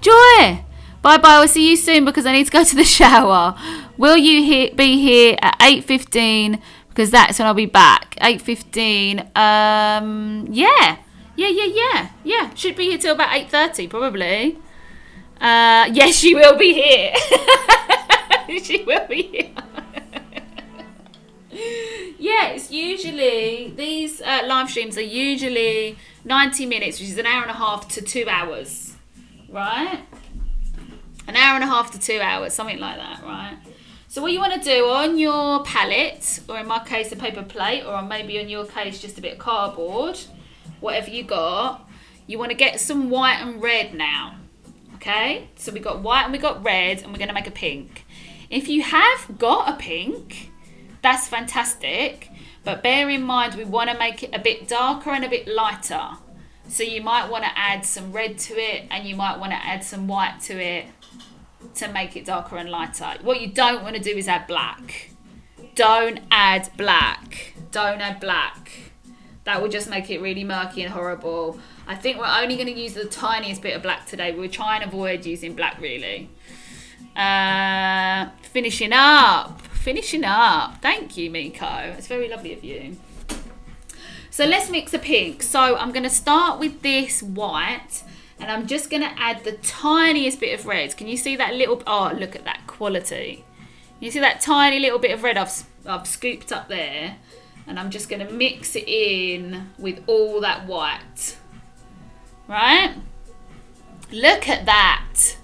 A: Joy, bye bye. I'll see you soon because I need to go to the shower. Will you be here at 8:15? Because that's when I'll be back. 8:15. Yeah. Should be here till about 8:30 probably. Yes, she will be here. She will be here. Yeah, it's usually, these live streams are usually 90 minutes, which is an hour and a half to 2 hours, right? An hour and a half to 2 hours, something like that, right? So what you want to do on your palette, or in my case a paper plate, or maybe in your case just a bit of cardboard, whatever you got, you want to get some white and red now, okay? So we got white and we got red, and we're going to make a pink. If you have got a pink, that's fantastic, but bear in mind we want to make it a bit darker and a bit lighter. So you might want to add some red to it, and you might want to add some white to it to make it darker and lighter. What you don't want to do is add black. Don't add black. That will just make it really murky and horrible. I think we're only going to use the tiniest bit of black today. We're trying to avoid using black really. Finishing up. Thank you, Miko. It's very lovely of you. So let's mix a pink. So I'm going to start with this white, and I'm just going to add the tiniest bit of red. Can you see that little? Oh, look at that quality. You see that tiny little bit of red I've scooped up there, and I'm just going to mix it in with all that white. Right? Look at that.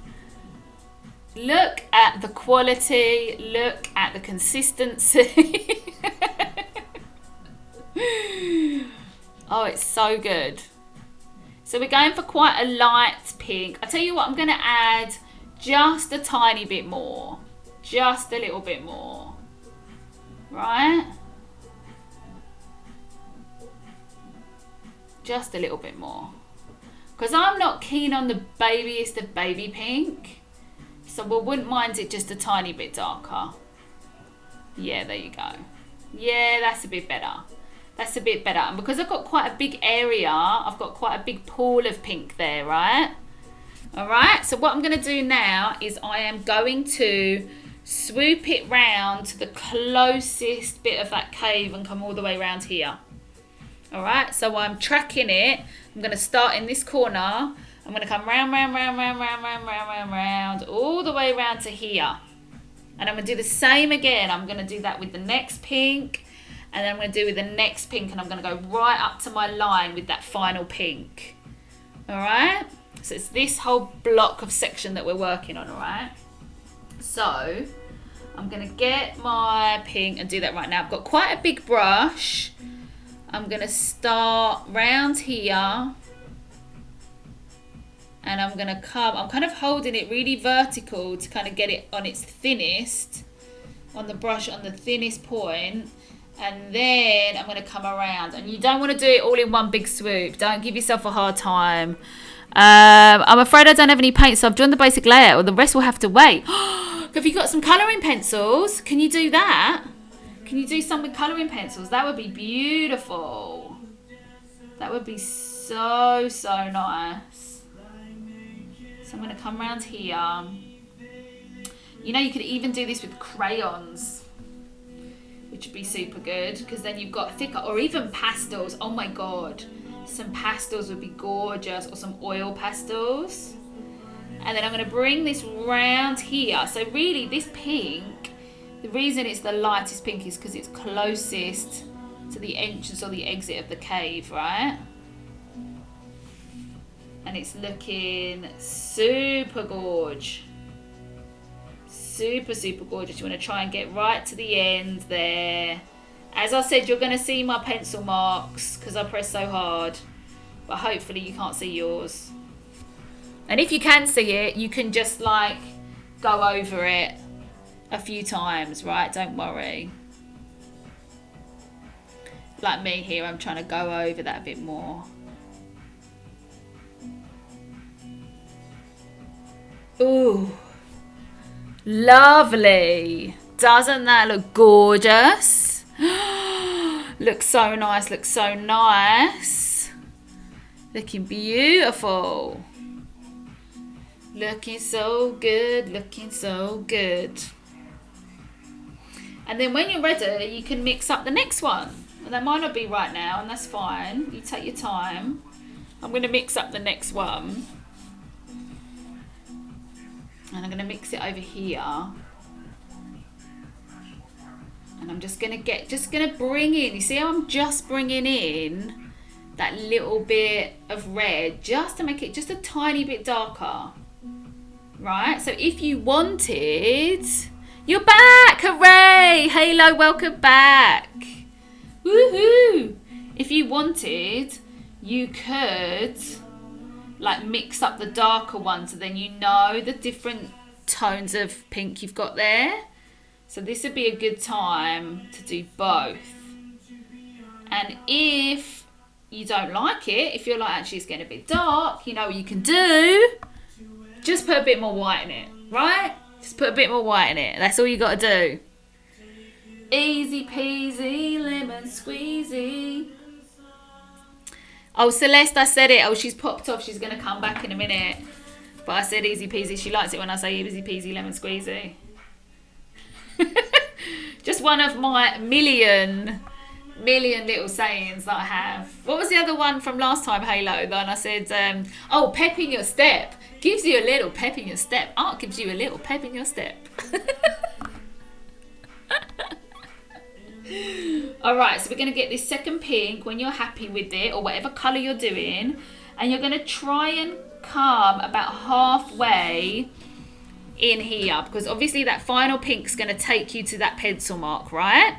A: Look at the quality, look at the consistency. Oh, it's so good. So we're going for quite a light pink. I tell you what, I'm going to add just a tiny bit more. Just a little bit more. Right? Just a little bit more. Because I'm not keen on the babiest of baby pink. So we wouldn't mind it just a tiny bit darker. Yeah, there you go. Yeah, that's a bit better. And because I've got quite a big area, I've got quite a big pool of pink there, right? All right, so what I'm going to do now is I am going to swoop it round to the closest bit of that cave and come all the way around here. All right, so I'm tracking it. I'm going to start in this corner. I'm going to come round, all the way around to here. And I'm going to do the same again. I'm going to do that with the next pink. And then I'm going to do with the next pink. And I'm going to go right up to my line with that final pink. All right? So it's this whole block of section that we're working on, all right? So I'm going to get my pink and do that right now. I've got quite a big brush. I'm going to start round here. And I'm going to I'm kind of holding it really vertical to kind of get it on its thinnest, on the brush on the thinnest point. And then I'm going to come around. And you don't want to do it all in one big swoop. Don't give yourself a hard time. I'm afraid I don't have any paint, so I've drawn the basic layout, or the rest will have to wait. Have you got some colouring pencils? Can you do that? Can you do some with colouring pencils? That would be beautiful. That would be so, so nice. So I'm going to come around here. You know, you could even do this with crayons, which would be super good, because then you've got thicker, or even pastels. Oh my God. Some pastels would be gorgeous, or some oil pastels. And then I'm going to bring this round here. So really this pink, the reason it's the lightest pink is because it's closest to the entrance or the exit of the cave, right? And it's looking super gorge. Super, super gorgeous. You want to try and get right to the end there. As I said, you're going to see my pencil marks because I press so hard. But hopefully you can't see yours. And if you can see it, you can just like go over it a few times, right? Don't worry. Like me here, I'm trying to go over that a bit more. Ooh, lovely. Doesn't that look gorgeous? Looks so nice, looks so nice. Looking beautiful. Looking so good, looking so good. And then when you're ready, you can mix up the next one. And that might not be right now, and that's fine. You take your time. I'm going to mix up the next one. And I'm going to mix it over here. And I'm just going to bring in, you see how I'm just bringing in that little bit of red, just to make it just a tiny bit darker. Right, so if you wanted, you're back, hooray, Halo, welcome back, woohoo. If you wanted, you could like mix up the darker ones, so then you know the different tones of pink you've got there. So this would be a good time to do both. And if you don't like it, if you're like, actually it's getting a bit dark, you know what you can do? Just put a bit more white in it, right? Just put a bit more white in it. That's all you got to do. Easy peasy, lemon squeezy. Oh, Celeste, I said it. Oh, she's popped off. She's going to come back in a minute. But I said easy peasy. She likes it when I say easy peasy, lemon squeezy. Just one of my million little sayings that I have. What was the other one from last time, Halo? Then I said, oh, pep in your step. Gives you a little pep in your step. Art gives you a little pep in your step. Alright, so we're going to get this second pink when you're happy with it, or whatever colour you're doing. And you're going to try and come about halfway in here, because obviously that final pink's going to take you to that pencil mark, right?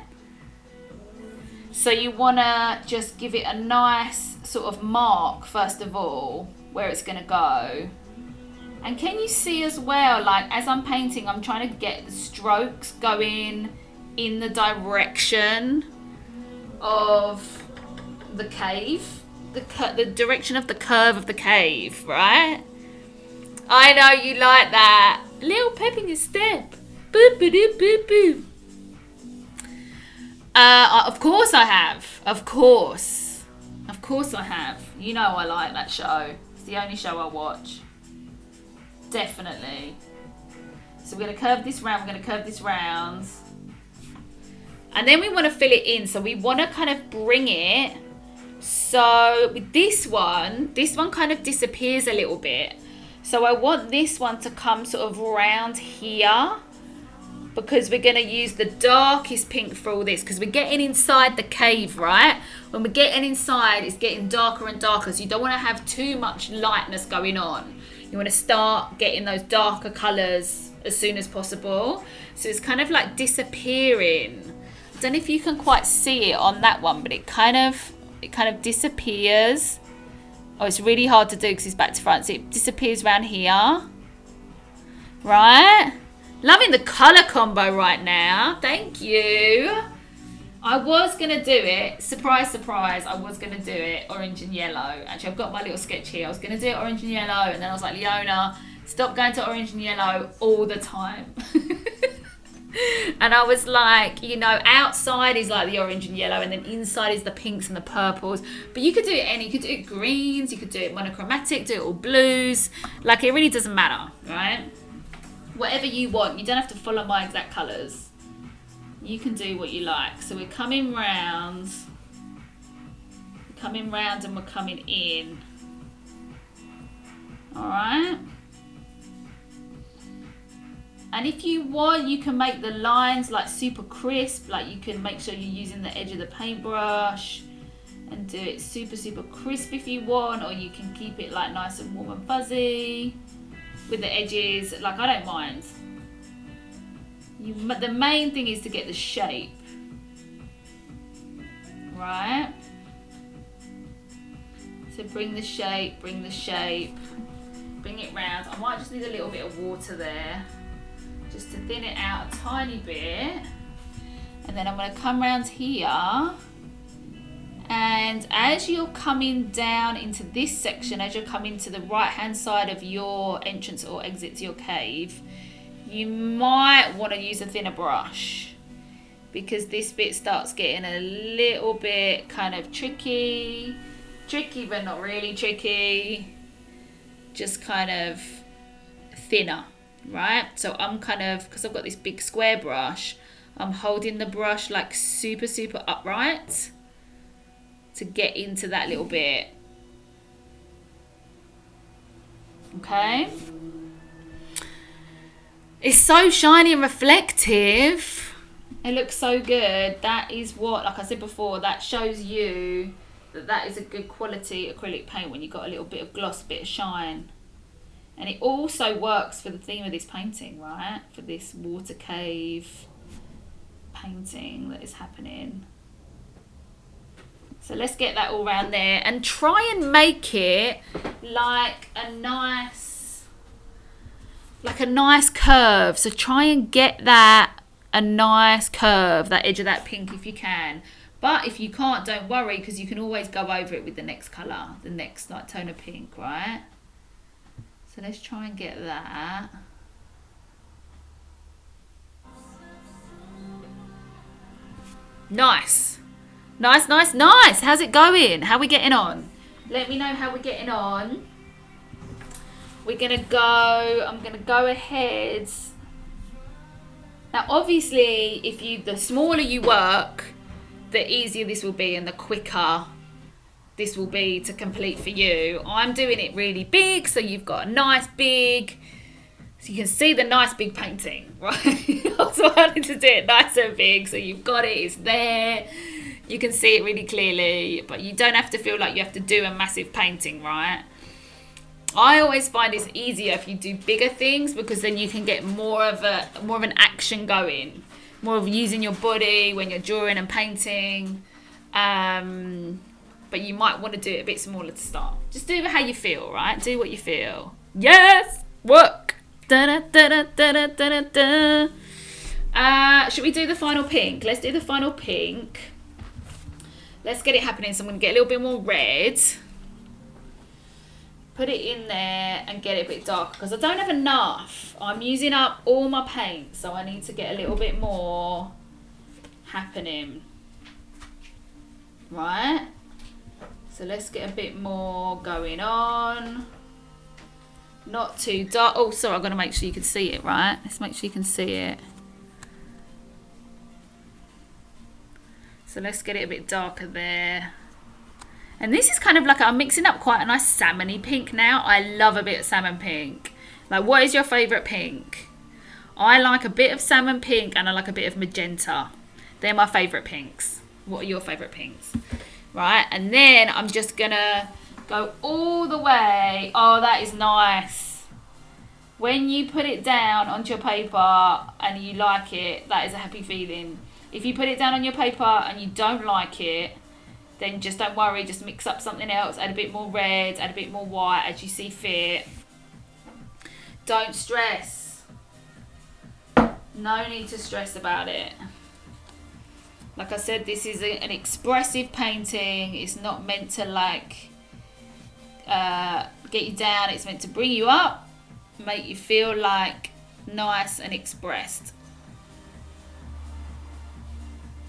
A: So you want to just give it a nice sort of mark first of all, where it's going to go. And can you see as well, like as I'm painting, I'm trying to get the strokes going in the direction of the cave, the direction of the curve of the cave, right? I know you like that. Little pep in your step. Boop, boop, boop, boop, boop. Of course I have. Of course I have. You know I like that show. It's the only show I watch. Definitely. So we're going to curve this round. We're going to curve this round. And then we want to fill it in. So we want to kind of bring it. So with this one kind of disappears a little bit. So I want this one to come sort of around here, because we're going to use the darkest pink for all this, because we're getting inside the cave, right? When we're getting inside, it's getting darker and darker, so you don't want to have too much lightness going on. You want to start getting those darker colours as soon as possible. So it's kind of like disappearing. I don't know if you can quite see it on that one, but it kind of disappears. Oh, it's really hard to do because it's back to front. So it disappears around here. Right? Loving the colour combo right now. Thank you. I was going to do it, surprise, surprise, I was going to do it orange and yellow. Actually, I've got my little sketch here. I was going to do it orange and yellow, and then I was like, Leona, stop going to orange and yellow all the time. And I was like, you know, outside is like the orange and yellow, and then inside is the pinks and the purples. But you could do it you could do it greens, you could do it monochromatic, do it all blues. Like, it really doesn't matter, right? Whatever you want. You don't have to follow my exact colours. You can do what you like. So we're coming round and we're coming in. Alright? And if you want, you can make the lines like super crisp. Like, you can make sure you're using the edge of the paintbrush and do it super, super crisp if you want. Or you can keep it like nice and warm and fuzzy with the edges. Like, I don't mind. The main thing is to get the shape, right? So bring the shape, bring it round. I might just need a little bit of water there, just to thin it out a tiny bit. And then I'm going to come round here. And as you're coming down into this section, as you're coming to the right hand side of your entrance or exit to your cave, you might want to use a thinner brush, because this bit starts getting a little bit kind of tricky but not really tricky, just kind of thinner, right? So I'm kind of, because I've got this big square brush, I'm holding the brush like super, super upright to get into that little bit. Okay? It's so shiny and reflective. It looks so good. That is what, like I said before, that shows you that is a good quality acrylic paint, when you've got a little bit of gloss, bit of shine. And it also works for the theme of this painting, right? For this water cave painting that is happening. So let's get that all around there and try and make it like a nice curve. So try and get that a nice curve, that edge of that pink if you can. But if you can't, don't worry, because you can always go over it with the next colour, the next like tone of pink, right? So let's try and get that. Nice. Nice, nice, nice. How's it going? How are we getting on? Let me know how we're getting on. I'm going to go ahead. Now, obviously, the smaller you work, the easier this will be and the quicker this will be to complete for you. I'm doing it really big, so you've got a nice big, so you can see the nice big painting, right? I was wanting to do it nice and big, so you've got it, it's there. You can see it really clearly, but you don't have to feel like you have to do a massive painting, right? I always find it's easier if you do bigger things, because then you can get more of an action going, more of using your body when you're drawing and painting. But you might want to do it a bit smaller to start. Just do it how you feel, right? Do what you feel. Yes, work. Should we do the final pink? Let's do the final pink. Let's get it happening. So I'm going to get a little bit more red. Put it in there and get it a bit darker, because I don't have enough. I'm using up all my paint, so I need to get a little bit more happening. Right? So let's get a bit more going on. Not too dark. Oh, sorry, I've got to make sure you can see it, right? Let's make sure you can see it. So let's get it a bit darker there. And this is kind of like, I'm mixing up quite a nice salmony pink now. I love a bit of salmon pink. Like, what is your favourite pink? I like a bit of salmon pink and I like a bit of magenta. They're my favourite pinks. What are your favourite pinks? Right, and then I'm just going to go all the way. Oh, that is nice. When you put it down onto your paper and you like it, that is a happy feeling. If you put it down on your paper and you don't like it, then just don't worry, just mix up something else, add a bit more red, add a bit more white as you see fit. Don't stress. No need to stress about it. Like I said, this is an expressive painting. It's not meant to like get you down. It's meant to bring you up, make you feel like nice and expressed.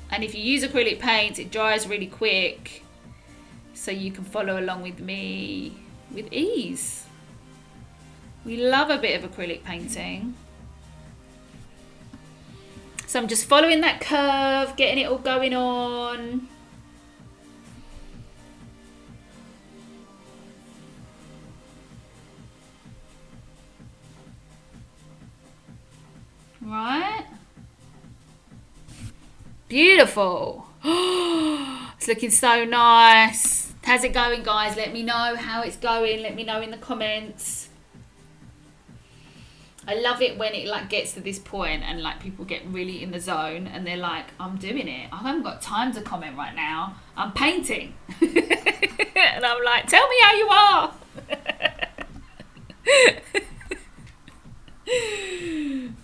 A: And if you use acrylic paint, it dries really quick, so you can follow along with me with ease. We love a bit of acrylic painting. So I'm just following that curve, getting it all going on. Right. Beautiful. It's looking so nice. How's it going, guys? Let me know how it's going. Let me know in the comments. I love it when it like gets to this point and like people get really in the zone and they're like, I'm doing it. I haven't got time to comment right now. I'm painting. And I'm like, tell me how you are.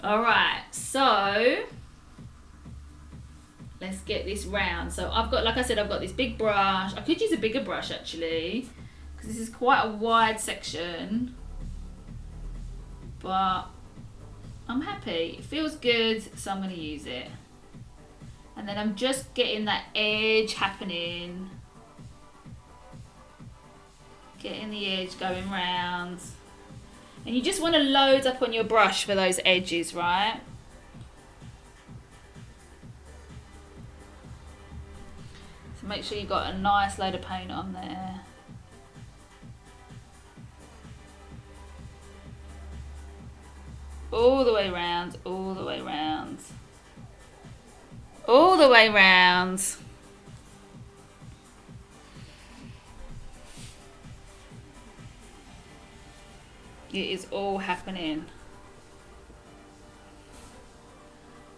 A: All right, so let's get this round. So I've got, like I said, I've got this big brush. I could use a bigger brush actually, because this is quite a wide section, but I'm happy. It feels good, so I'm going to use it. And then I'm just getting that edge happening. Getting the edge going round. And you just want to load up on your brush for those edges, right? So make sure you've got a nice load of paint on there. All the way round, all the way round. All the way round. It is all happening.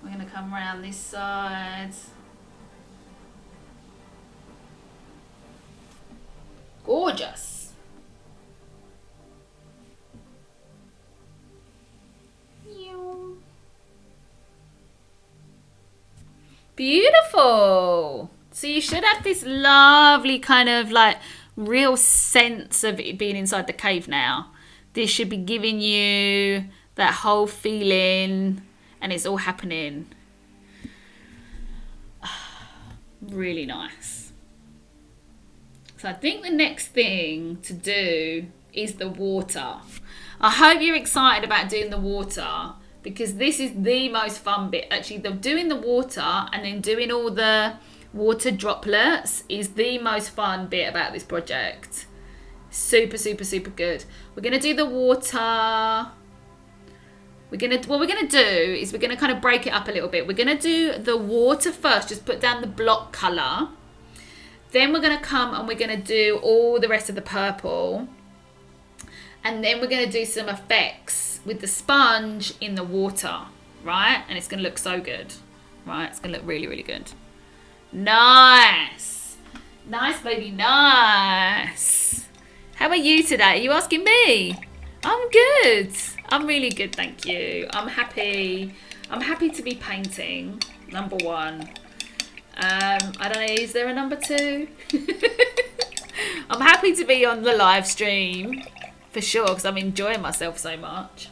A: We're going to come around this side. Gorgeous. Beautiful. So you should have this lovely kind of like real sense of it being inside the cave now. This should be giving you that whole feeling, and it's all happening. Really nice. So I think the next thing to do is the water. I hope you're excited about doing the water, because this is the most fun bit. Actually, doing the water and then doing all the water droplets is the most fun bit about this project. Super, super, super good. We're going to do the water. What we're going to do is we're going to kind of break it up a little bit. We're going to do the water first, just put down the block colour. Then we're going to come and we're going to do all the rest of the purple. And then we're going to do some effects with the sponge in the water, right? And it's going to look so good, right? It's going to look really, really good. Nice. Nice, baby, nice. How are you today? Are you asking me? I'm good. I'm really good, thank you. I'm happy. I'm happy to be painting, number one. I don't know, is there a number two? I'm happy to be on the live stream, for sure, because I'm enjoying myself so much.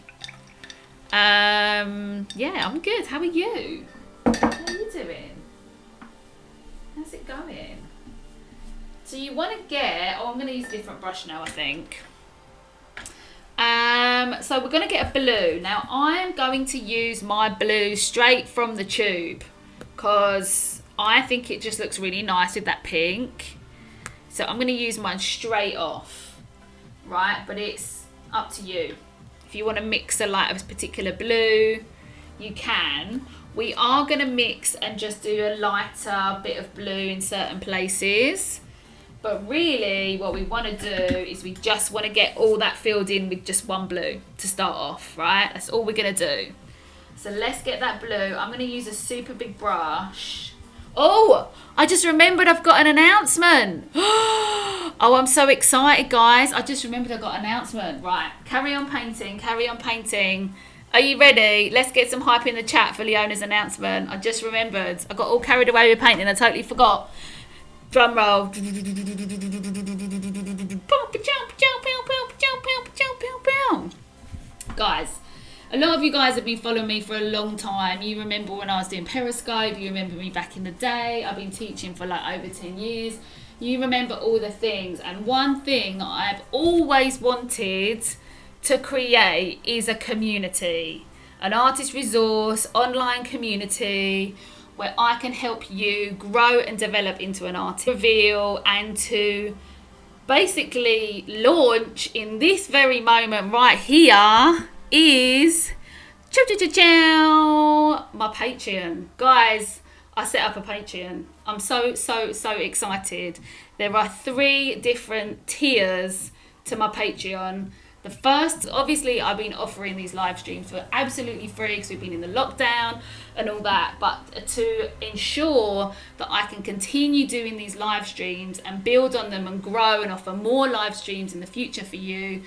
A: Yeah, I'm good. How are you? How are you doing? How's it going? So you want to get, I'm going to use a different brush now, I think. So we're going to get a blue. Now I'm going to use my blue straight from the tube, because I think it just looks really nice with that pink. So I'm going to use mine straight off, right? But it's up to you. If you want to mix a light of a particular blue, you can. We are going to mix and just do a lighter bit of blue in certain places. But really what we want to do is we just want to get all that filled in with just one blue to start off, right? That's all we're going to do. So let's get that blue. I'm going to use a super big brush. Oh, I just remembered I've got an announcement. Oh, I'm so excited, guys. I just remembered I've got an announcement. Right, carry on painting, carry on painting. Are you ready? Let's get some hype in the chat for Leona's announcement. I just remembered. I got all carried away with painting. I totally forgot. Drum roll. Guys, a lot of you guys have been following me for a long time. You remember when I was doing Periscope. You remember me back in the day. I've been teaching for like over 10 years. You remember all the things. And one thing I've always wanted to create is a community, an artist resource, online community where I can help you grow and develop into an artist, reveal, and to basically launch in this very moment right here is my Patreon. Guys, I set up a Patreon. I'm so excited. There are 3 different tiers to my Patreon. The first, obviously, I've been offering these live streams for absolutely free because we've been in the lockdown and all that. But to ensure that I can continue doing these live streams and build on them and grow and offer more live streams in the future for you,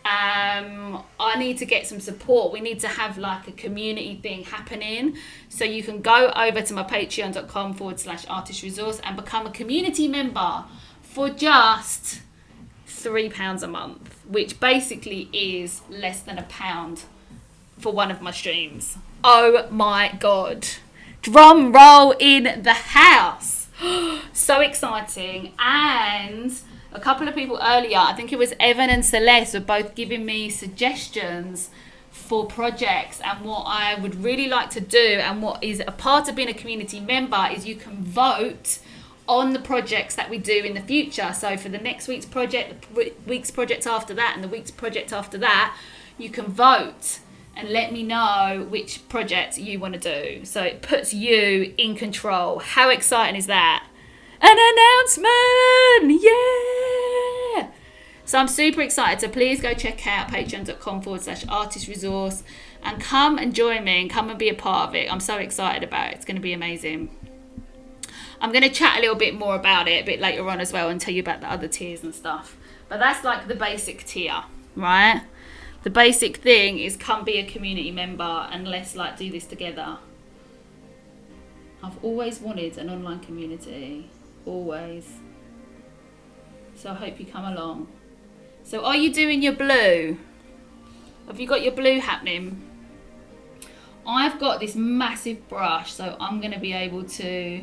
A: I need to get some support. We need to have like a community thing happening. So you can go over to my patreon.com/artist resource and become a community member for just £3 a month, which basically is less than £1 for one of my streams. Oh my god, drum roll in the house. So exciting. And a couple of people earlier, I think it was Evan and Celeste, were both giving me suggestions for projects and what I would really like to do. And what is a part of being a community member is you can vote on the projects that we do in the future. So for the next week's project, the week's project after that, and the week's project after that, you can vote and let me know which project you want to do. So it puts you in control. How exciting is that? An announcement! Yeah! So I'm super excited. So please go check out patreon.com/artist resource and come and join me and come and be a part of it. I'm so excited about it. It's going to be amazing. I'm going to chat a little bit more about it a bit later on as well and tell you about the other tiers and stuff. But that's like the basic tier, right? The basic thing is come be a community member and let's like do this together. I've always wanted an online community. Always. So I hope you come along. So are you doing your blue? Have you got your blue happening? I've got this massive brush, so I'm going to be able to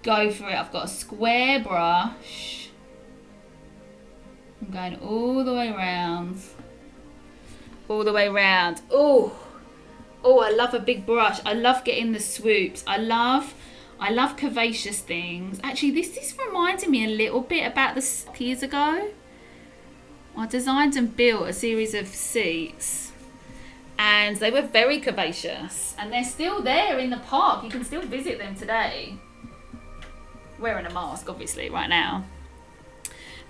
A: go for it. I've got a square brush. I'm going all the way around. All the way around. Oh, I love a big brush. I love getting the swoops. I love curvaceous things. Actually, this reminded me a little bit about the years ago. I designed and built a series of seats and they were very curvaceous and they're still there in the park. You can still visit them today. Wearing a mask, obviously, right now.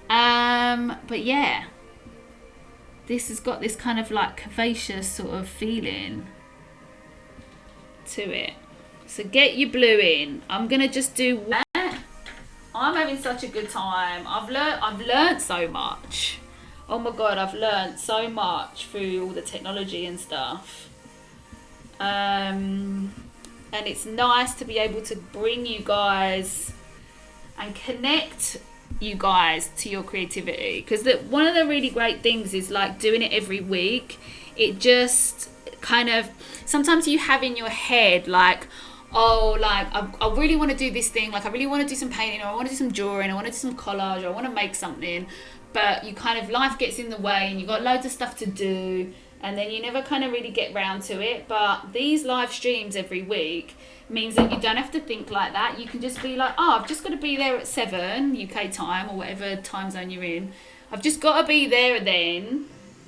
A: But yeah, this has got this kind of like curvaceous sort of feeling to it. So get your blue in. I'm gonna just do that. I'm having such a good time. I've learned so much. Oh my god, I've learned so much through all the technology and stuff. And it's nice to be able to bring you guys and connect you guys to your creativity, because one of the really great things is like doing it every week. It just kind of, sometimes you have in your head like, oh, like I really want to do this thing, like I really want to do some painting, or I want to do some drawing, or I want to do some collage, or I want to make something, but you kind of, life gets in the way and you've got loads of stuff to do and then you never kind of really get round to it. But these live streams every week means that you don't have to think like that. You can just be like, oh, I've just got to be there at 7 UK time or whatever time zone you're in. I've just got to be there and then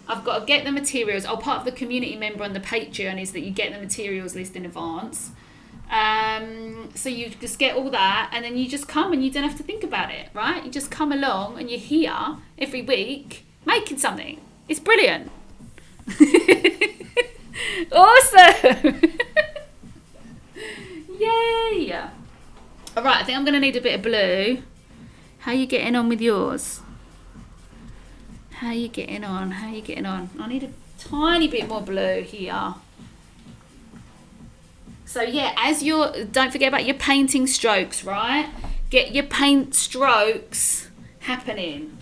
A: I've got to get the materials. Oh, part of the community member on the Patreon is that you get the materials list in advance. So you just get all that and then you just come and you don't have to think about it, right? You just come along and you're here every week making something. It's brilliant. Awesome. Yay. All right, I think I'm going to need a bit of blue. How are you getting on with yours? How are you getting on? I need a Tiny bit more blue here. So yeah, don't forget about your painting strokes, right? Get your paint strokes happening.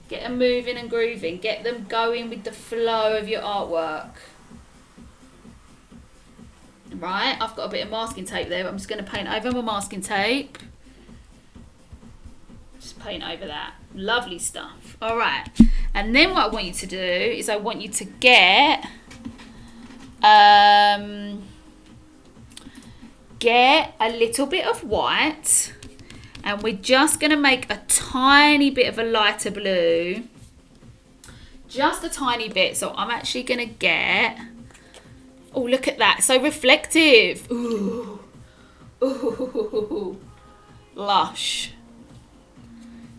A: Get them moving and grooving. Get them going with the flow of your artwork. Right, I've got a bit of masking tape there, but I'm just going to paint over my masking tape. Just paint over that. Lovely stuff. All right, and then what I want you to do is I want you to get a little bit of white, and we're just going to make a tiny bit of a lighter blue. Just a tiny bit. So I'm actually going to get... Oh, look at that. So reflective. Ooh. Ooh. Lush.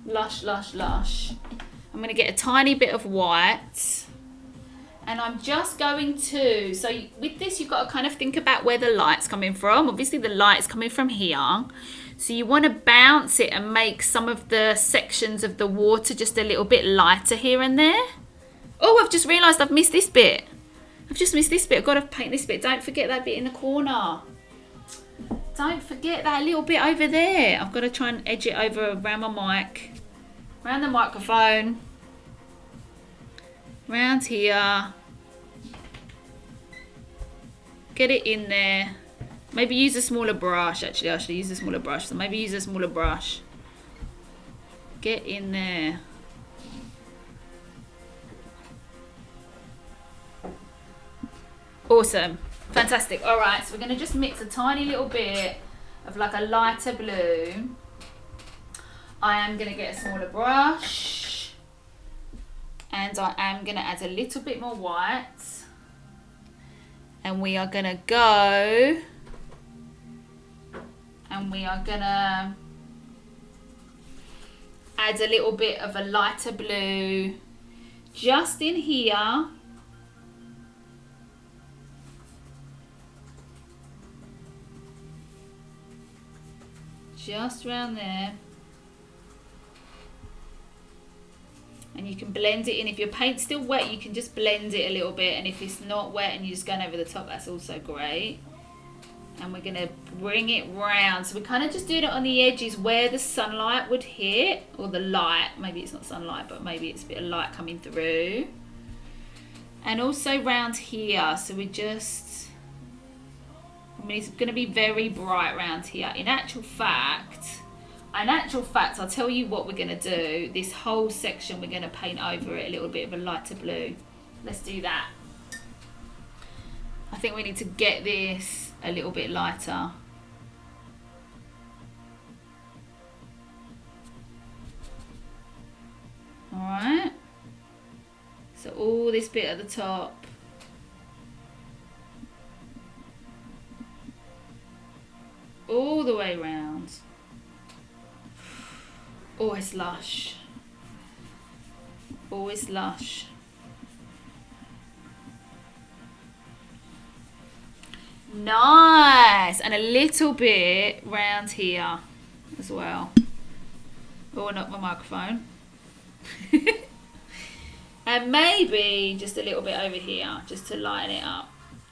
A: Lush, lush, lush. I'm going to get a tiny bit of white. And I'm just going to... So with this, you've got to kind of think about where the light's coming from. Obviously, the light's coming from here. So you want to bounce it and make some of the sections of the water just a little bit lighter here and there. Oh, I've just realised I've missed this bit. I've just missed this bit. I've got to paint this bit. Don't forget that bit in the corner. Don't forget that little bit over there. I've got to try and edge it over around my mic. Around the microphone. Around here. Get it in there. Maybe use a smaller brush. Actually, I should use a smaller brush. So maybe use a smaller brush. Get in there. Awesome. Fantastic. All right, so we're going to just mix a tiny little bit of like a lighter blue. I am going to get a smaller brush. And I am going to add a little bit more white. And we are going to go... And we are going to add a little bit of a lighter blue just in here. Just around there. And you can blend it in. If your paint's still wet, you can just blend it a little bit. And if it's not wet and you're just going over the top, that's also great. And we're going to bring it round. So we're kind of just doing it on the edges where the sunlight would hit. Or the light. Maybe it's not sunlight, but maybe it's a bit of light coming through. And also round here. So we just... I mean, it's going to be very bright round here. In actual fact, I'll tell you what we're going to do. This whole section, we're going to paint over it a little bit of a lighter blue. Let's do that. I think we need to get this a little bit lighter. Alright. So all this bit at the top. All the way round. Always lush. Always lush. Nice. And a little bit round here as well. Oh, not my microphone. And maybe just a little bit over here just to lighten it up.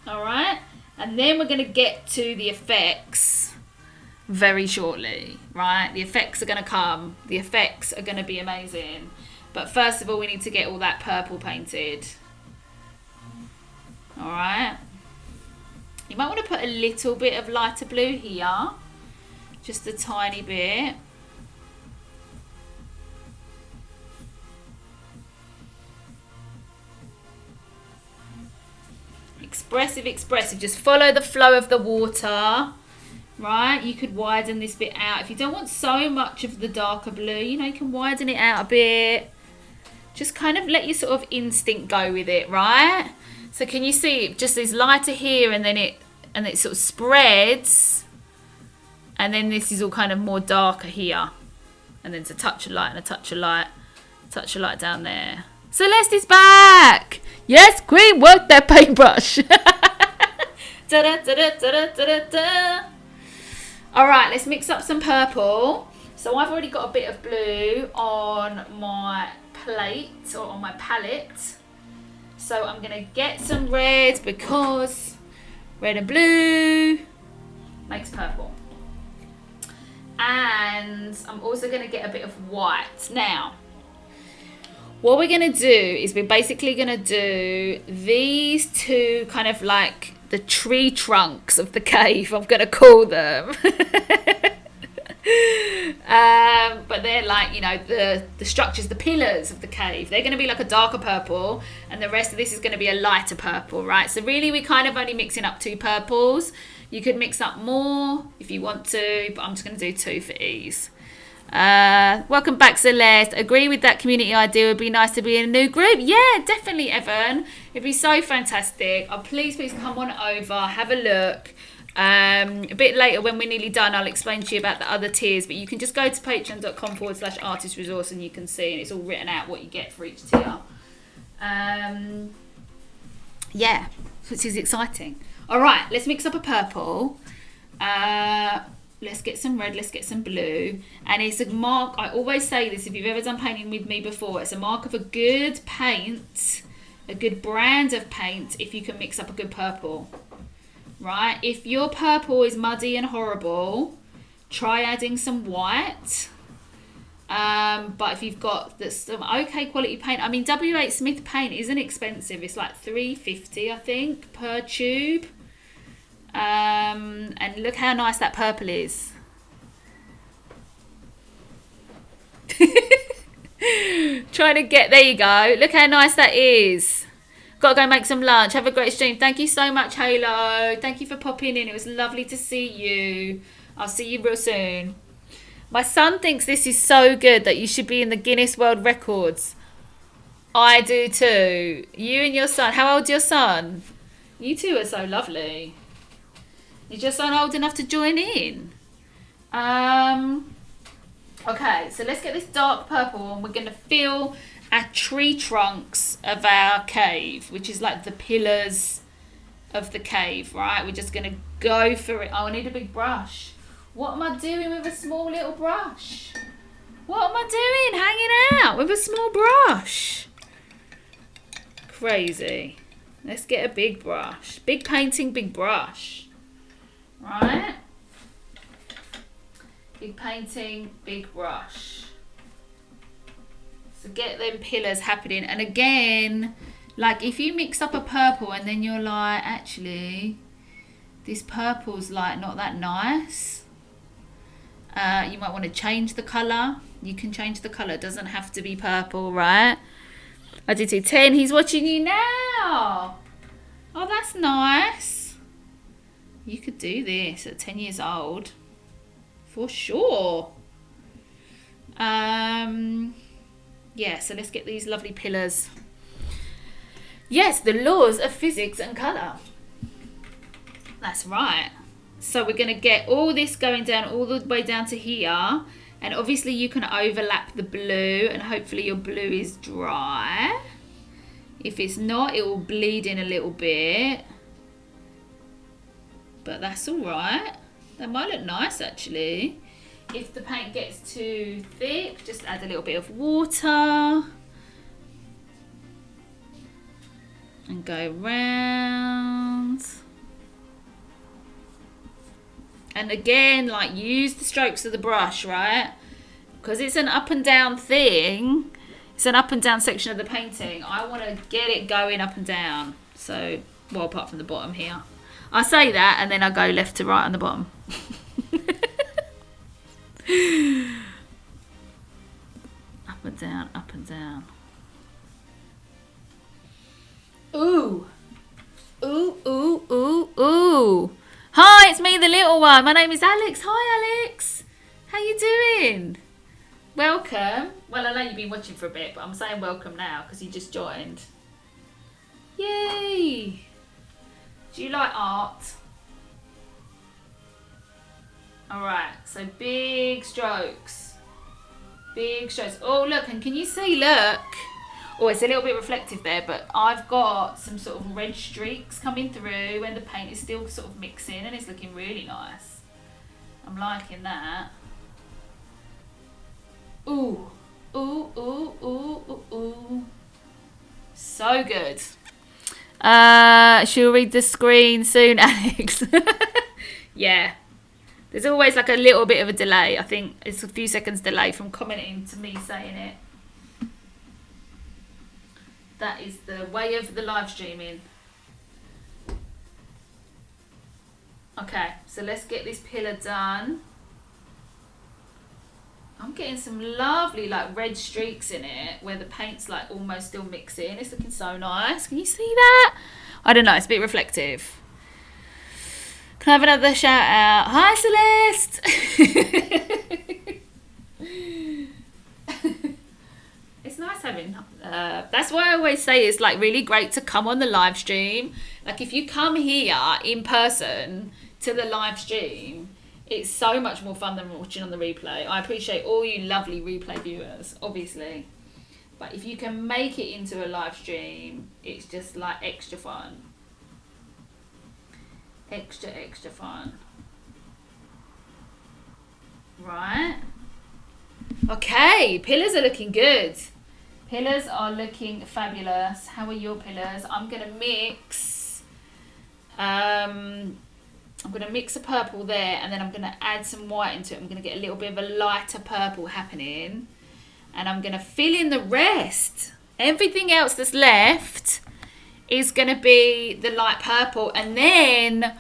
A: Alright. And then we're going to get to the effects very shortly, right? The effects are going to come. The effects are going to be amazing. But first of all, we need to get all that purple painted. Alright. You might want to put a little bit of lighter blue here. Just a tiny bit. Expressive, expressive. Just follow the flow of the water. Right, you could widen this bit out. If you don't want so much of the darker blue, you know, you can widen it out a bit. Just kind of let your sort of instinct go with it, right? So can you see it just is lighter here and then it sort of spreads. And then this is all kind of more darker here. And then it's a touch of light and a touch of light. Touch of light down there. Celeste is back! Yes, Queen, work that paintbrush. Da-da-da-da-da-da-da-da. Alright, let's mix up some purple. So I've already got a bit of blue on my plate or on my palette. So So I'm going to get some red because red and blue makes purple. And I'm also going to get a bit of white. Now, what we're going to do is we're basically going to do these two kind of like the tree trunks of the cave, I'm going to call them. But they're like, you know, the structures, the pillars of the cave. They're going to be like a darker purple, and the rest of this is going to be a lighter purple, right? So really we're kind of only mixing up 2 purples. You could mix up more if you want to, but I'm just going to do 2 for ease. Welcome back, Celeste. Agree with that community idea. It would be nice to be in a new group. Yeah, definitely, Evan. It'd be so fantastic. Oh, please come on over, have a look. A bit later when we're nearly done, I'll explain to you about the other tiers, but you can just go to patreon.com/artist resource and you can see, and it's all written out what you get for each tier. Yeah, which is exciting. All right, let's mix up a purple. Let's get some red, let's get some blue. And it's a mark, I always say this, if you've ever done painting with me before, it's a mark of a good paint, a good brand of paint, if you can mix up a good purple. Right? If your purple is muddy and horrible, try adding some white. But if you've got some okay quality paint, I mean, W.H. Smith paint isn't expensive. It's like $3.50, I think, per tube. And look how nice that purple is. Trying to get, there you go. Look how nice that is. Got to go make some lunch. Have a great stream. Thank you so much, Halo. Thank you for popping in. It was lovely to see you. I'll see you real soon. My son thinks this is so good that you should be in the Guinness World Records. I do too. You and your son. How old's your son? You two are so lovely. Is your son old enough to join in? Okay, so let's get this dark purple and we're going to fill our tree trunks of our cave, which is like the pillars of the cave, right? We're just going to go for it. Oh, I need a big brush. What am I doing with a small little brush? What am I doing hanging out with a small brush? Crazy. Let's get a big brush. Big painting, big brush. Right? Big painting, big brush. So get them pillars happening. And again, like if you mix up a purple and then you're like, actually, this purple's like not that nice. You might want to change the colour. You can change the colour. It doesn't have to be purple, right? I did 10. He's watching you now. Oh, that's nice. You could do this at 10 years old. For sure. Yeah, so let's get these lovely pillars. Yes, the laws of physics and colour. That's right. So we're going to get all this going down all the way down to here. And obviously you can overlap the blue and hopefully your blue is dry. If it's not, it will bleed in a little bit. But that's all right. That might look nice actually. If the paint gets too thick, just add a little bit of water. And go round. And again, like use the strokes of the brush, right? Because it's an up and down thing. It's an up and down section of the painting. I want to get it going up and down. So, well, apart from the bottom here. I say that and then I go left to right on the bottom. Up and down, up and down. Ooh. Ooh, ooh, ooh, ooh. Hi, it's me, the little one. My name is Alex. Hi, Alex. How you doing? Welcome. Well, I know you've been watching for a bit, but I'm saying welcome now because you just joined. Yay. Do you like art? Alright, so big strokes. Big strokes. Oh, look, and can you see, look? Oh, it's a little bit reflective there, but I've got some sort of red streaks coming through and the paint is still sort of mixing and it's looking really nice. I'm liking that. Ooh, ooh, ooh, ooh, ooh, ooh. So good. She'll read the screen soon, Alex. Yeah. There's always like a little bit of a delay. I think it's a few seconds delay from commenting to me saying it. That is the way of the live streaming. Okay, so let's get this pillar done. I'm getting some lovely like red streaks in it where the paint's like almost still mixing. It's looking so nice. Can you see that? I don't know, it's a bit reflective. Can I have another shout out? Hi, Celeste! It's nice having... that's why I always say it's like really great to come on the live stream. Like if you come here in person to the live stream, it's so much more fun than watching on the replay. I appreciate all you lovely replay viewers, obviously. But if you can make it into a live stream, it's just like extra fun. Extra fun. Right. Okay, pillars are looking good. Pillars are looking fabulous. How are your pillars? I'm going to mix... I'm going to mix a purple there and then I'm going to add some white into it. I'm going to get a little bit of a lighter purple happening. And I'm going to fill in the rest. Everything else that's left is going to be the light purple. And then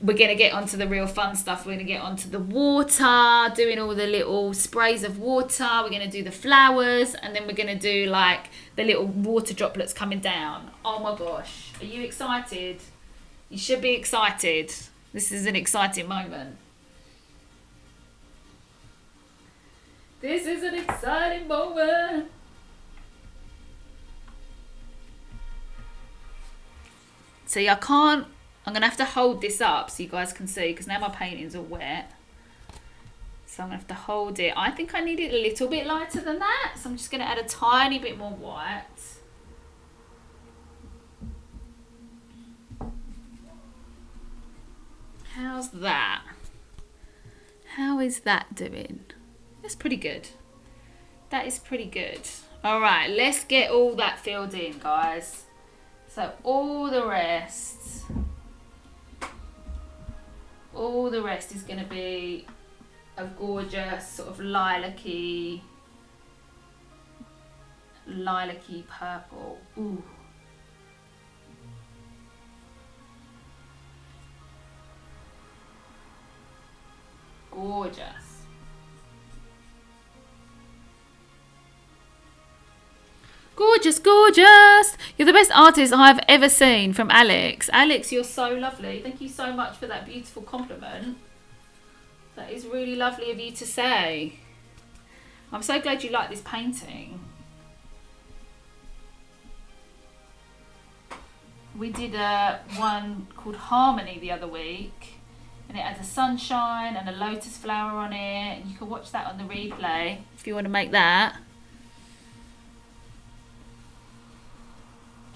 A: we're going to get onto the real fun stuff. We're going to get onto the water, doing all the little sprays of water. We're going to do the flowers. And then we're going to do like the little water droplets coming down. Oh my gosh. Are you excited? You should be excited. This is an exciting moment. This is an exciting moment. See, I'm going to have to hold this up so you guys can see because now my painting's all wet. So I'm going to have to hold it. I think I need it a little bit lighter than that. So I'm just going to add a tiny bit more white. How's that? How is that doing? That's pretty good. That is pretty good. All right, let's get all that filled in, guys. So all the rest is going to be a gorgeous sort of lilac-y purple. Ooh. Gorgeous. Gorgeous, gorgeous. You're the best artist I've ever seen, from Alex. Alex, you're so lovely. Thank you so much for that beautiful compliment. That is really lovely of you to say. I'm so glad you like this painting. We did one called Harmony the other week. And it has a sunshine and a lotus flower on it. And you can watch that on the replay if you want to make that.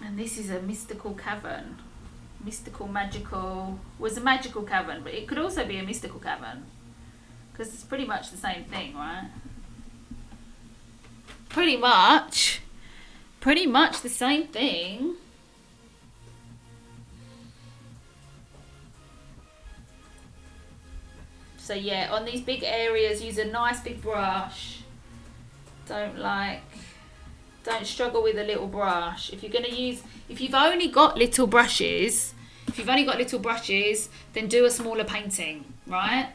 A: And this is a mystical cavern. Mystical, magical. Well, it's a magical cavern, but it could also be a mystical cavern. Because it's pretty much the same thing, right? Pretty much the same thing. So yeah, on these big areas, use a nice big brush. Don't struggle with a little brush. If you've only got little brushes, then do a smaller painting, right?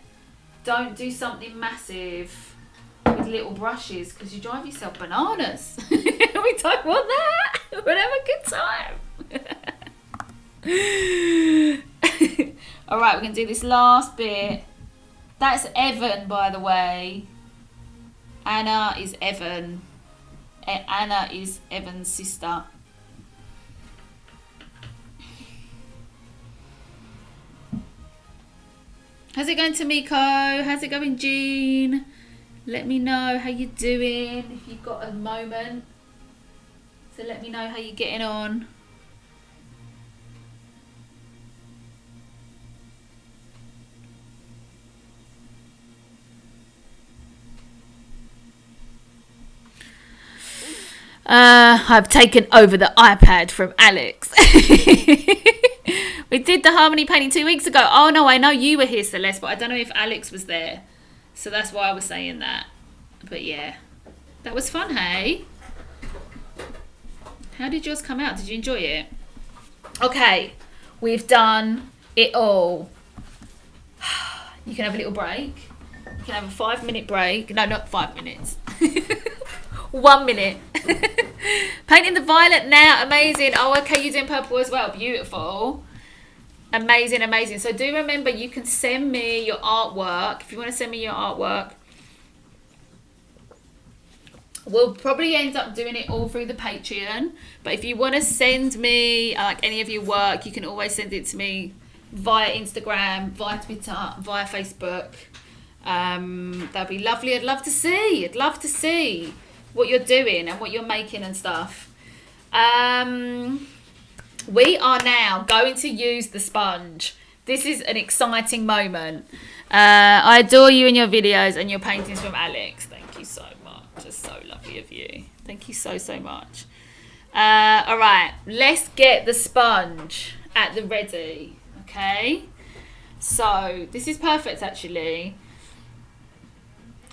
A: Don't do something massive with little brushes because you drive yourself bananas. We don't want that. We'll have a good time. All right, we're going to do this last bit. That's Evan, by the way. Anna is Evan. Anna is Evan's sister. How's it going, Tamiko? How's it going, Jean? Let me know how you're doing, if you've got a moment. So let me know how you're getting on. I've taken over the iPad from Alex. We did the harmony painting 2 weeks ago. Oh no, I know you were here, Celeste, but I don't know if Alex was there. So that's why I was saying that. But yeah, that was fun, hey? How did yours come out? Did you enjoy it? Okay, we've done it all. You can have a little break. You can have a 5-minute break. No, not 5 minutes. 1 minute. Painting the violet now. Amazing. Oh, okay, you're doing purple as well. Beautiful. Amazing, amazing. So do remember, you can send me your artwork. If you want to send me your artwork, we'll probably end up doing it all through the Patreon. But if you want to send me like any of your work, you can always send it to me via Instagram, via Twitter, via Facebook. That'd be lovely. I'd love to see. I'd love to see what you're doing and what you're making and stuff. We are now going to use the sponge. This is an exciting moment. I adore you and your videos and your paintings from Alex. Thank you so much. It's so lovely of you. Thank you so, so much. All right, let's get the sponge at the ready. Okay. So this is perfect, actually.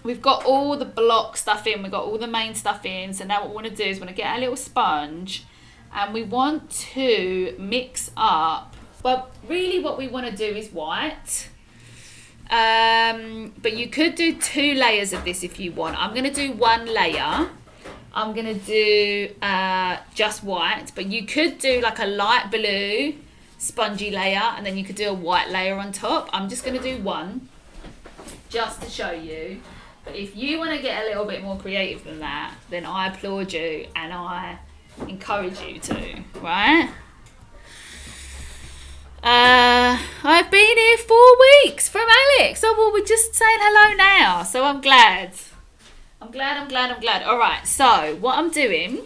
A: We've got all the block stuff in. We've got all the main stuff in. So now what we want to do is we want to get our little sponge and we want to mix up. Well, really what we want to do is white. But you could do 2 layers of this if you want. I'm going to do 1 layer. I'm going to do just white. But you could do like a light blue spongy layer and then you could do a white layer on top. I'm just going to do 1 just to show you. But if you want to get a little bit more creative than that, then I applaud you and I encourage you to, right? I've been here 4 weeks from Alex. Oh, well, we're just saying hello now. So I'm glad. I'm glad. All right, so what I'm doing...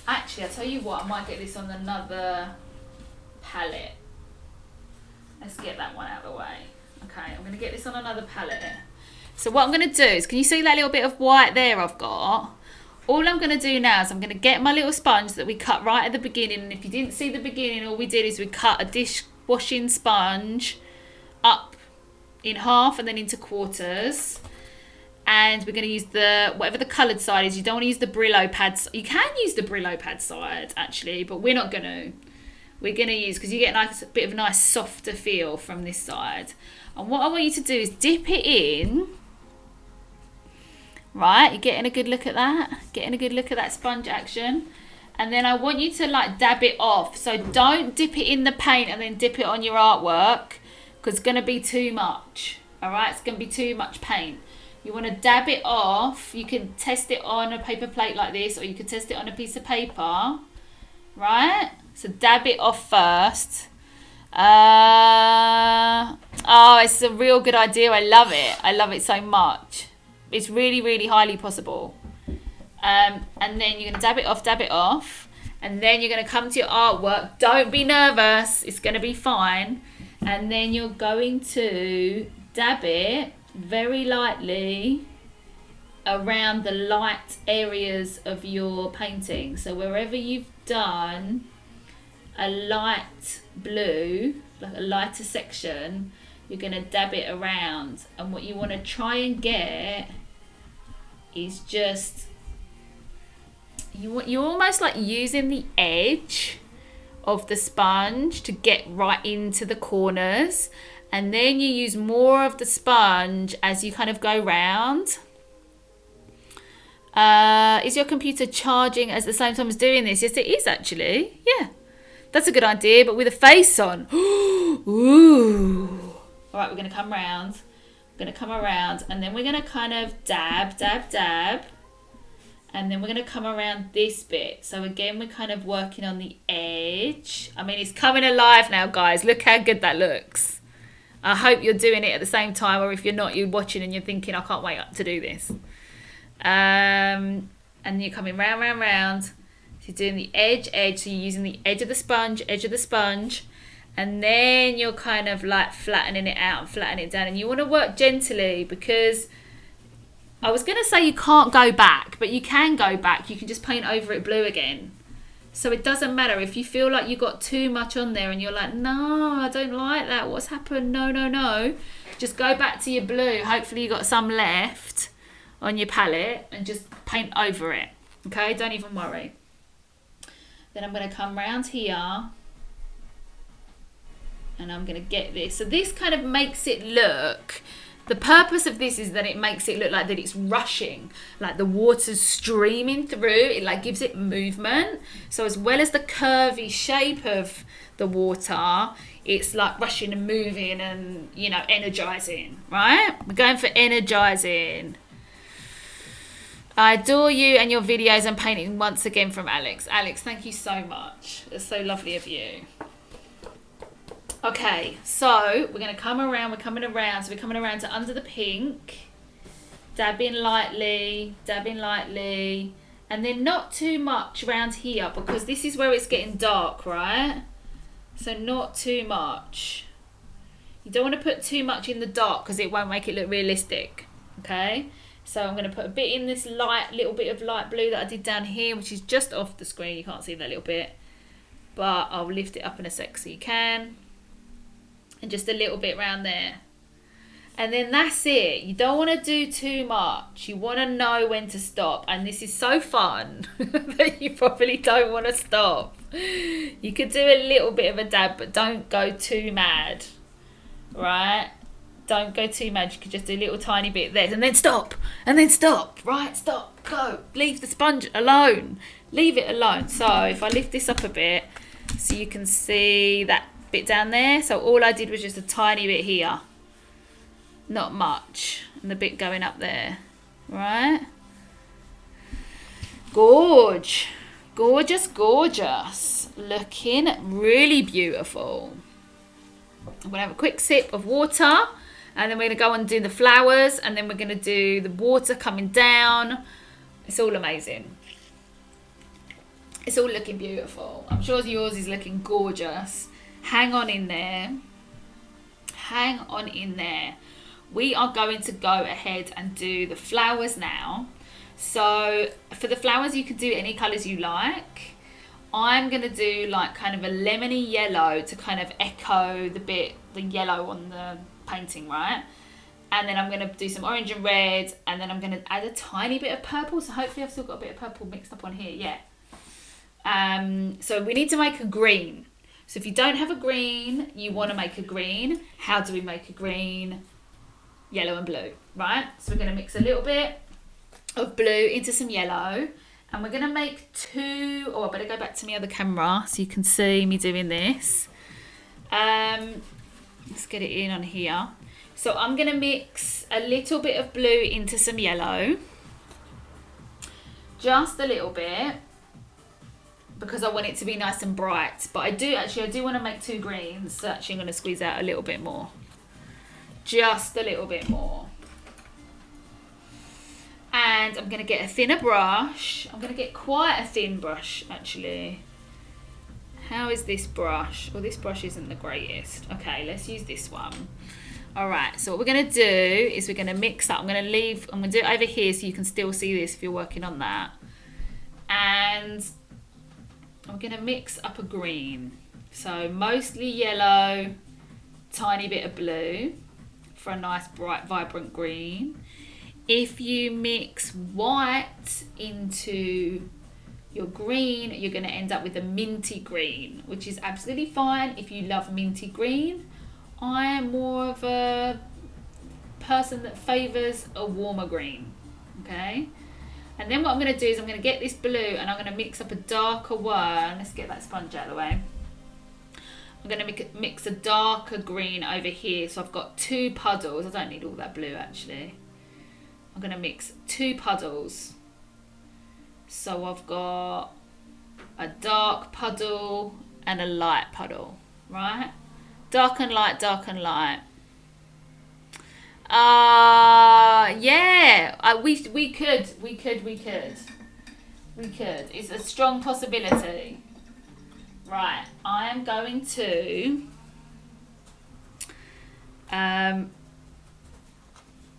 A: Actually, I'll tell you what, I might get this on another palette. Let's get that one out of the way. Okay, I'm going to get this on another palette. So what I'm going to do is, can you see that little bit of white there I've got? All I'm going to do now is I'm going to get my little sponge that we cut right at the beginning. And if you didn't see the beginning, all we did is we cut a dishwashing sponge up in half and then into quarters. And we're going to use the, whatever the coloured side is. You don't want to use the Brillo pad. You can use the Brillo pad side, actually, but we're not going to. We're going to use, because you get a nice, bit of a nice softer feel from this side. And what I want you to do is dip it in. Right, you're getting a good look at that? Getting a good look at that sponge action. And then I want you to like dab it off. So don't dip it in the paint and then dip it on your artwork, because it's going to be too much. All right, it's going to be too much paint. You want to dab it off. You can test it on a paper plate like this, or you can test it on a piece of paper. Right? So dab it off first. Oh, it's a real good idea. I love it. I love it so much. It's really, really highly possible. And then you're going to dab it off. And then you're going to come to your artwork. Don't be nervous. It's going to be fine. And then you're going to dab it very lightly around the light areas of your painting. So wherever you've done a light blue, like a lighter section, you're going to dab it around. And what you want to try and get is just, you're almost like using the edge of the sponge to get right into the corners, and then you use more of the sponge as you kind of go round. Is your computer charging at the same time as doing this? Yes, it is actually. Yeah, that's a good idea, but with a face on. Ooh. All right, we're going to come around. We're going to come around, and then we're going to kind of dab. And then we're going to come around this bit. So again, we're kind of working on the edge. I mean, it's coming alive now, guys. Look how good that looks. I hope you're doing it at the same time, or if you're not, you're watching and you're thinking, I can't wait to do this. And you're coming round. So you're doing the edge. So you're using the edge of the sponge. And then you're kind of like flattening it out and flattening it down. And you want to work gently, because I was going to say you can't go back, but you can go back. You can just paint over it blue again. So it doesn't matter if you feel like you got too much on there and you're like, no, I don't like that. What's happened? No, no, no. Just go back to your blue. Hopefully you got some left on your palette and just paint over it. Okay, don't even worry. Then I'm going to come round here and I'm going to get this. So this kind of makes it look, the purpose of this is that it makes it look like that it's rushing, like the water's streaming through. It like gives it movement. So as well as the curvy shape of the water, it's like rushing and moving and, you know, energizing, right? We're going for energizing. I adore you and your videos and painting once again from Alex. Alex, thank you so much. It's so lovely of you. Okay, so we're going to come around, we're coming around to under the pink, dabbing lightly, and then not too much around here because this is where it's getting dark, right? So not too much. You don't want to put too much in the dark because it won't make it look realistic, okay? So I'm going to put a bit in this little bit of light blue that I did down here, which is just off the screen. You can't see that little bit, but I'll lift it up in a sec so you can. And just a little bit around there. And then that's it. You don't want to do too much. You want to know when to stop. And this is so fun that you probably don't want to stop. You could do a little bit of a dab, but don't go too mad. Right? Don't go too mad. You could just do a little tiny bit there. And then stop. And then stop. Right? Stop. Go. Leave the sponge alone. Leave it alone. So if I lift this up a bit so you can see that bit down there, so all I did was just a tiny bit here, not much, and the bit going up there, right? Gorgeous, looking really beautiful. I'm gonna have a quick sip of water and then we're gonna go and do the flowers and then we're gonna do the water coming down. It's all amazing. It's all looking beautiful. I'm sure yours is looking gorgeous. Hang on in there. Hang on in there. We are going to go ahead and do the flowers now. So for the flowers, you can do any colours you like. I'm going to do like kind of a lemony yellow to kind of echo the yellow on the painting, right? And then I'm going to do some orange and red, and then I'm going to add a tiny bit of purple. So hopefully I've still got a bit of purple mixed up on here, yeah. So we need to make a green. So if you don't have a green, you want to make a green. How do we make a green? Yellow and blue, right? So we're going to mix a little bit of blue into some yellow. And we're going to make two... Oh, I better go back to my other camera so you can see me doing this. Let's get it in on here. So I'm going to mix a little bit of blue into some yellow. Just a little bit. Because I want it to be nice and bright. But I do want to make two greens. So actually I'm going to squeeze out a little bit more. Just a little bit more. And I'm going to get a thinner brush. I'm going to get quite a thin brush actually. How is this brush? Well, this brush isn't the greatest. Okay, let's use this one. Alright, so what we're going to do is we're going to mix up. I'm going to do it over here so you can still see this if you're working on that. And I'm going to mix up a green. So mostly yellow, tiny bit of blue for a nice bright vibrant green. If you mix white into your green, you're going to end up with a minty green, which is absolutely fine if you love minty green. I am more of a person that favours a warmer green, okay? And then what I'm going to do is I'm going to get this blue and I'm going to mix up a darker one. Let's get that sponge out of the way. I'm going to mix a darker green over here. So I've got two puddles. I don't need all that blue actually. I'm going to mix two puddles. So I've got a dark puddle and a light puddle, right? Dark and light, dark and light. Yeah, we could. It's a strong possibility. Right, I am going to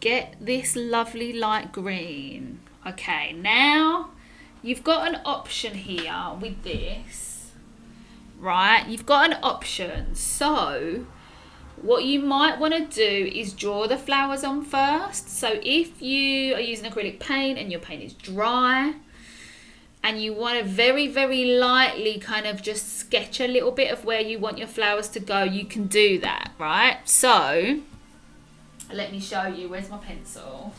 A: get this lovely light green. Okay, now you've got an option here with this, right? You've got an option. So what you might want to do is draw the flowers on first. So if you are using acrylic paint and your paint is dry and you want to very, very lightly kind of just sketch a little bit of where you want your flowers to go, you can do that, right? So let me show you. Where's my pencil?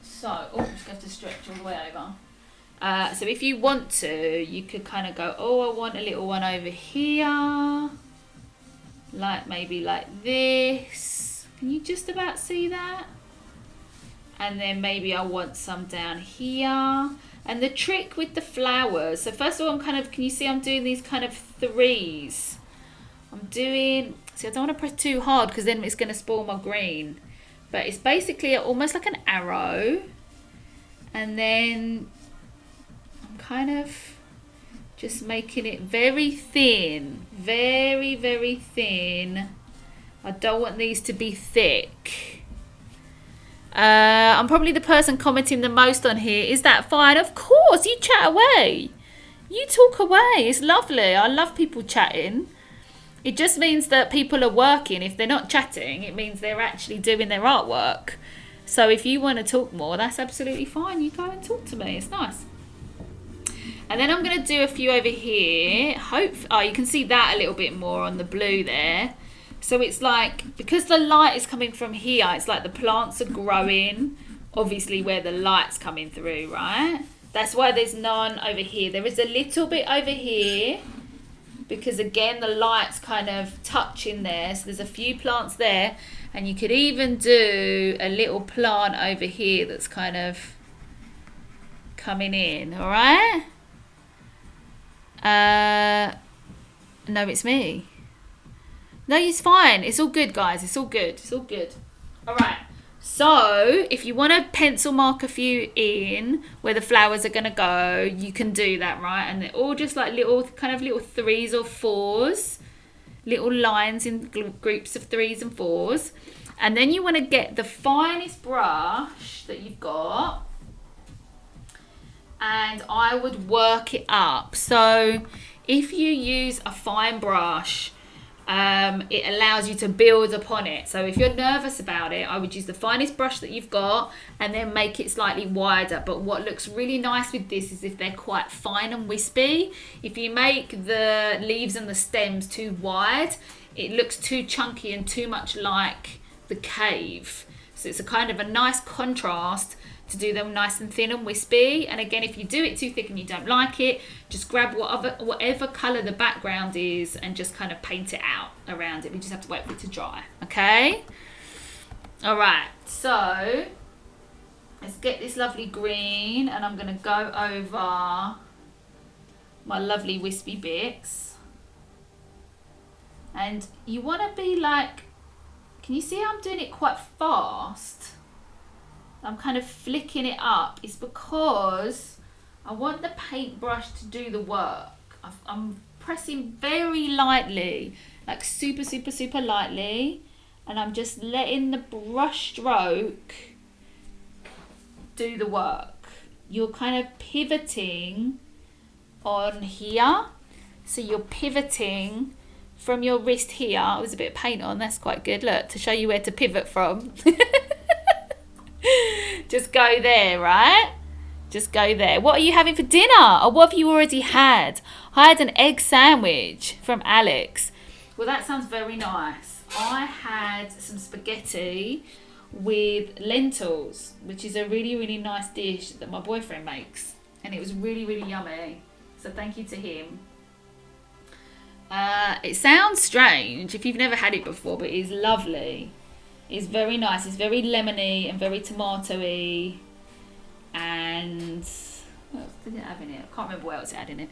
A: So, I'm just going to have to stretch all the way over. So if you want to, you could kind of go, oh, I want a little one over here. Like maybe like this. Can you just about see that? And then maybe I want some down here. And the trick with the flowers, so first of all, can you see I'm doing these kind of threes? See, I don't want to press too hard because then it's going to spoil my green. But it's basically almost like an arrow. And then I'm kind of just making it very thin. Very, very thin. I don't want these to be thick. I'm probably the person commenting the most on here. Is that fine? Of course, you chat away. You talk away. It's lovely. I love people chatting. It just means that people are working. If they're not chatting, it means they're actually doing their artwork. So if you want to talk more, that's absolutely fine. You go and talk to me. It's nice. And then I'm going to do a few over here. You can see that a little bit more on the blue there. So it's like, because the light is coming from here, it's like the plants are growing, obviously where the light's coming through, right? That's why there's none over here. There is a little bit over here, because again, the light's kind of touching there. So there's a few plants there, and you could even do a little plant over here that's kind of coming in, all right? No, it's me. No, it's fine. It's all good, guys. It's all good. It's all good. All right. So if you want to pencil mark a few in where the flowers are going to go, you can do that, right? And they're all just like little threes or fours, little lines in groups of threes and fours. And then you want to get the finest brush that you've got, and I would work it up. So if you use a fine brush, it allows you to build upon it. So if you're nervous about it, I would use the finest brush that you've got and then make it slightly wider. But what looks really nice with this is if they're quite fine and wispy. If you make the leaves and the stems too wide, it looks too chunky and too much like the cave. So it's a kind of a nice contrast to do them nice and thin and wispy. And again, if you do it too thick and you don't like it, just grab whatever colour the background is and just kind of paint it out around it. You just have to wait for it to dry, okay? All right, so let's get this lovely green, and I'm going to go over my lovely wispy bits. And you want to be like, can you see how I'm doing it quite fast? I'm kind of flicking it up. It's because I want the paintbrush to do the work. I'm pressing very lightly, like super, super, super lightly. And I'm just letting the brush stroke do the work. You're kind of pivoting on here. So you're pivoting from your wrist here. Oh, there's a bit of paint on, that's quite good. Look, to show you where to pivot from. Just go there, right? Just go there. What are you having for dinner? Or what have you already had? I had an egg sandwich from Alex. Well, that sounds very nice. I had some spaghetti with lentils, which is a really, really nice dish that my boyfriend makes. And it was really, really yummy. So thank you to him. It sounds strange if you've never had it before, but it is lovely. It's very nice. It's very lemony and very tomatoey. And what else did it have in it? I can't remember what else it had in it.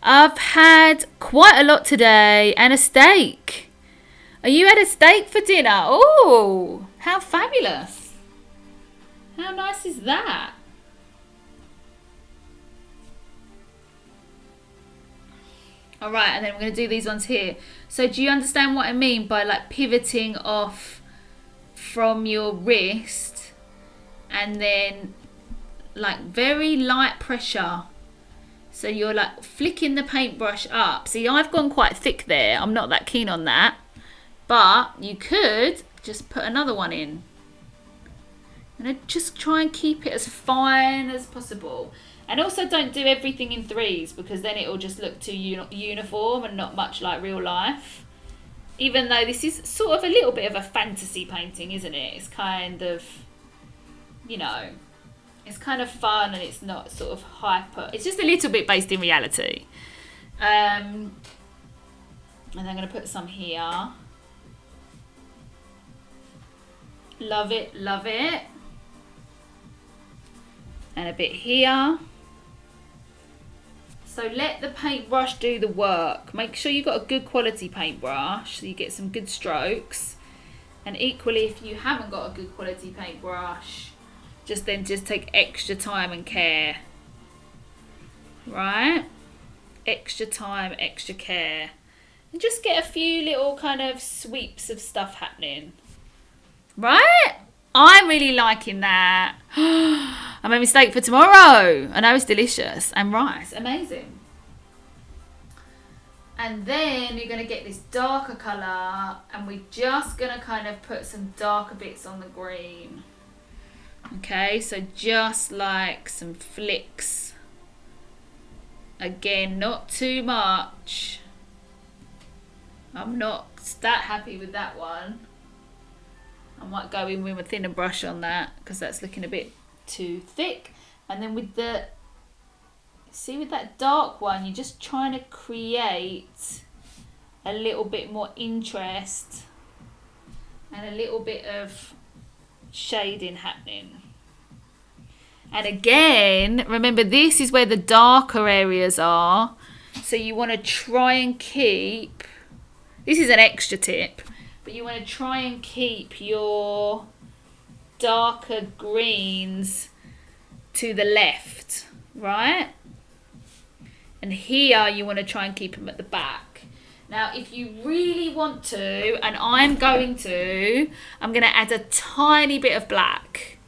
A: I've had quite a lot today, and a steak. Oh, you had a steak for dinner? Oh, how fabulous. How nice is that? All right, and then we're going to do these ones here. So do you understand what I mean by like pivoting off from your wrist, and then like very light pressure. So you're like flicking the paintbrush up. See, I've gone quite thick there. I'm not that keen on that. But you could just put another one in. And just try and keep it as fine as possible. And also don't do everything in threes, because then it will just look too uniform and not much like real life. Even though this is sort of a little bit of a fantasy painting, isn't it? It's kind of, you know, it's kind of fun and it's not sort of hyper. It's just a little bit based in reality. And I'm going to put some here. Love it, love it. And a bit here. So let the paintbrush do the work. Make sure you've got a good quality paintbrush so you get some good strokes. And equally, if you haven't got a good quality paintbrush, just take extra time and care. Right? Extra time, extra care. And just get a few little kind of sweeps of stuff happening. Right? I'm really liking that. I made a mistake for tomorrow. I know it's delicious. And rice. Amazing. And then you're going to get this darker colour, and we're just going to kind of put some darker bits on the green. Okay, so just like some flicks. Again, not too much. I'm not that happy with that one. I might go in with a thinner brush on that because that's looking a bit too thick. And then with the, see, with that dark one, you're just trying to create a little bit more interest and a little bit of shading happening. And again, remember, this is where the darker areas are, so you want to try and keep, this is an extra tip, but you want to try and keep your darker greens to the left, right? And here you want to try and keep them at the back. Now, if you really want to, and I'm going to add a tiny bit of black.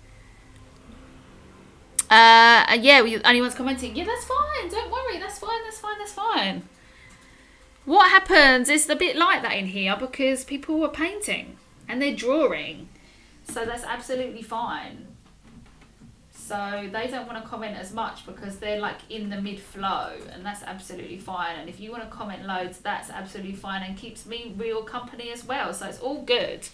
A: Yeah, anyone's commenting, yeah, that's fine, don't worry, that's fine. What happens is a bit like that in here because people were painting and they're drawing. So that's absolutely fine. So they don't want to comment as much because they're like in the mid-flow, and that's absolutely fine. And if you want to comment loads, that's absolutely fine and keeps me real company as well. So it's all good.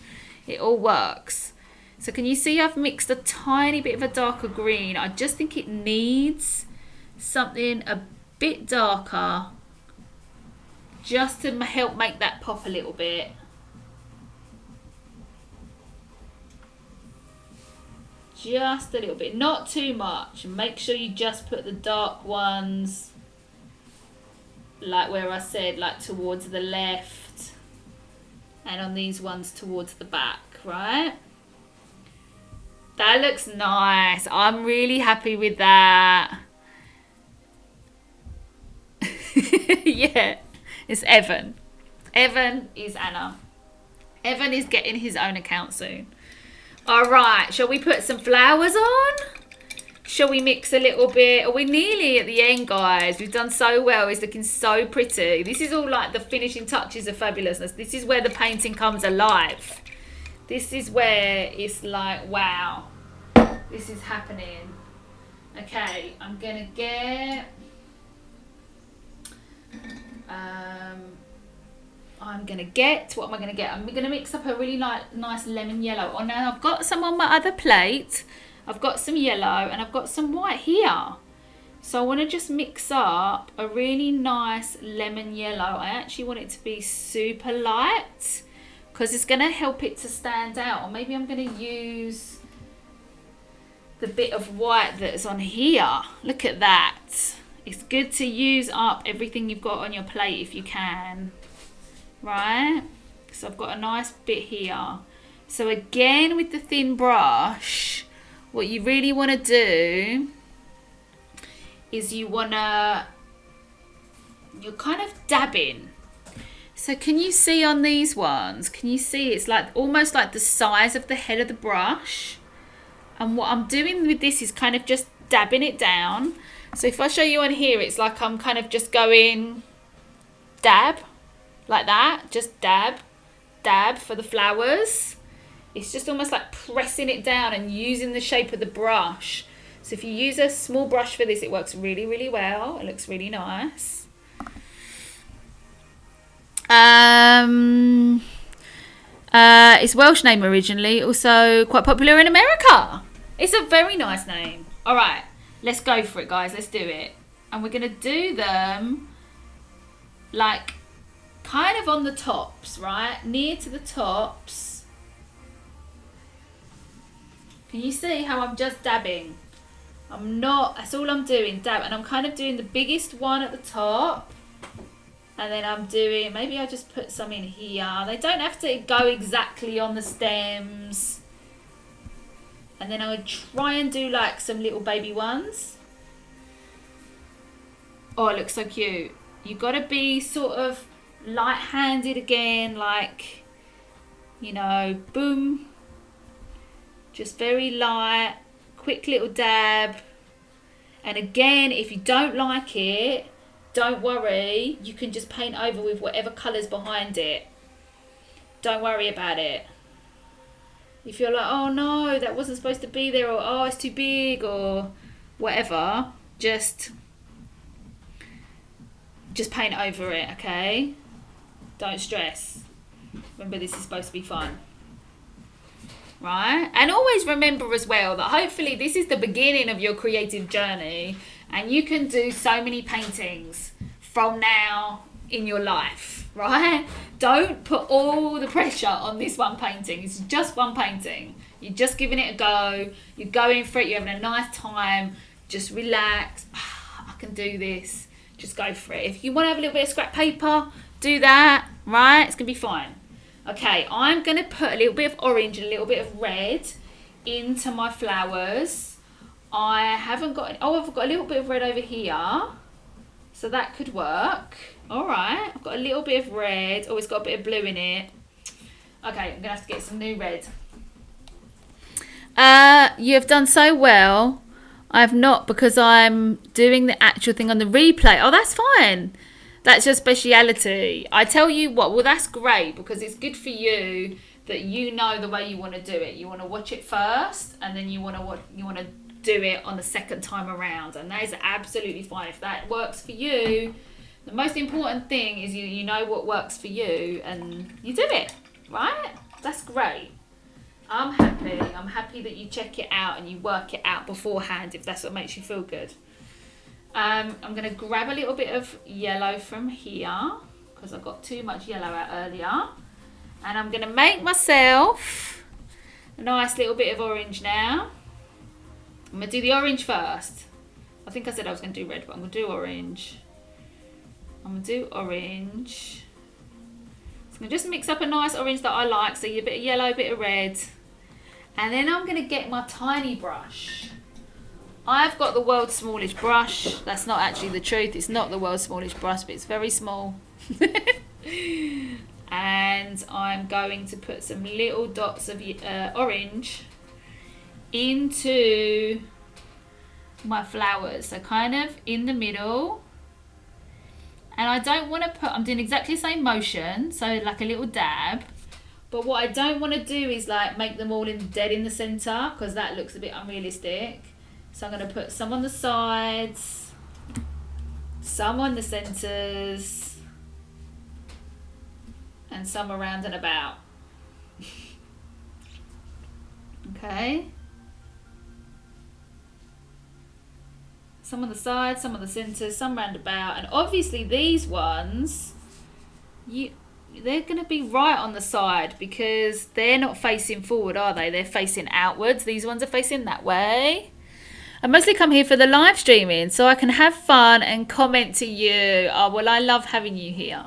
A: It all works. So can you see I've mixed a tiny bit of a darker green? I just think it needs something a bit darker just to help make that pop a little bit. Just a little bit, not too much. Make sure you just put the dark ones, like where I said, like towards the left, and on these ones towards the back, right? That looks nice. I'm really happy with that. Yeah, it's Evan. Evan is Anna. Evan is getting his own account soon. All right, shall we put some flowers on? Shall we mix a little bit? Are we nearly at the end, guys? We've done so well. It's looking so pretty. This is all like the finishing touches of fabulousness. This is where the painting comes alive. This is where it's like, wow, this is happening. Okay, I'm gonna get, what am I gonna get? I'm gonna mix up a really nice lemon yellow. Oh, now I've got some on my other plate. I've got some yellow and I've got some white here. So I want to just mix up a really nice lemon yellow. I actually want it to be super light because it's going to help it to stand out. Or maybe I'm going to use the bit of white that's on here. Look at that. It's good to use up everything you've got on your plate if you can. Right? So I've got a nice bit here. So again, with the thin brush, what you really want to do is you're kind of dabbing. So can you see on these ones, can you see it's like almost like the size of the head of the brush? And what I'm doing with this is kind of just dabbing it down. So if I show you on here, it's like I'm kind of just going dab, like that. Just dab, dab for the flowers. It's just almost like pressing it down and using the shape of the brush. So if you use a small brush for this, it works really, really well. It looks really nice. It's Welsh name originally, also quite popular in America. It's a very nice name. All right, let's go for it, guys. Let's do it. And we're going to do them like kind of on the tops, right? Near to the tops. Can you see how I'm just dabbing? That's all I'm doing, dab. And I'm kind of doing the biggest one at the top. And then I'm doing, maybe I'll just put some in here. They don't have to go exactly on the stems. And then I would try and do like some little baby ones. Oh, it looks so cute. You've got to be sort of light-handed again, like, you know, boom. Just very light, quick little dab. And again, if you don't like it, don't worry, you can just paint over with whatever colour's behind it. Don't worry about it. If you're like, oh no, that wasn't supposed to be there, or oh, it's too big, or whatever, just paint over it, okay? Don't stress. Remember, this is supposed to be fun. Right? And always remember as well that hopefully this is the beginning of your creative journey. And you can do so many paintings from now in your life, right? Don't put all the pressure on this one painting. It's just one painting. You're just giving it a go. You're going for it. You're having a nice time. Just relax. I can do this. Just go for it. If you want to have a little bit of scrap paper, do that, right? It's going to be fine. Okay, I'm going to put a little bit of orange and a little bit of red into my flowers. I've got a little bit of red over here, so that could work. All right, I've got a little bit of red. Oh, it's got a bit of blue in it. Okay, I'm gonna have to get some new red. You have done so well. I've not, because I'm doing the actual thing on the replay. Oh, that's fine. That's your speciality. I tell you what, well, that's great, because it's good for you that you know the way you want to do it. You want to watch it first, and then you want to do it on the second time around, and that is absolutely fine. If that works for you, the most important thing is you know what works for you and you do it, right? That's great. I'm happy that you check it out and you work it out beforehand if that's what makes you feel good. I'm going to grab a little bit of yellow from here because I got too much yellow out earlier, and I'm going to make myself a nice little bit of orange now. I'm going to do the orange first. I think I said I was going to do red, but I'm going to do orange. I'm going to do orange. So I'm going to just mix up a nice orange that I like. So a bit of yellow, a bit of red. And then I'm going to get my tiny brush. I've got the world's smallest brush. That's not actually the truth. It's not the world's smallest brush, but it's very small. And I'm going to put some little dots of orange into my flowers, so kind of in the middle. And I don't want to I'm doing exactly the same motion, so like a little dab, but what I don't want to do is like make them all dead in the center, because that looks a bit unrealistic. So I'm going to put some on the sides, some on the centers, and some around and about. Okay. Some on the sides, some on the centres, some round about. And obviously these ones, they're going to be right on the side because they're not facing forward, are they? They're facing outwards. These ones are facing that way. I mostly come here for the live streaming so I can have fun and comment to you. Oh, well, I love having you here.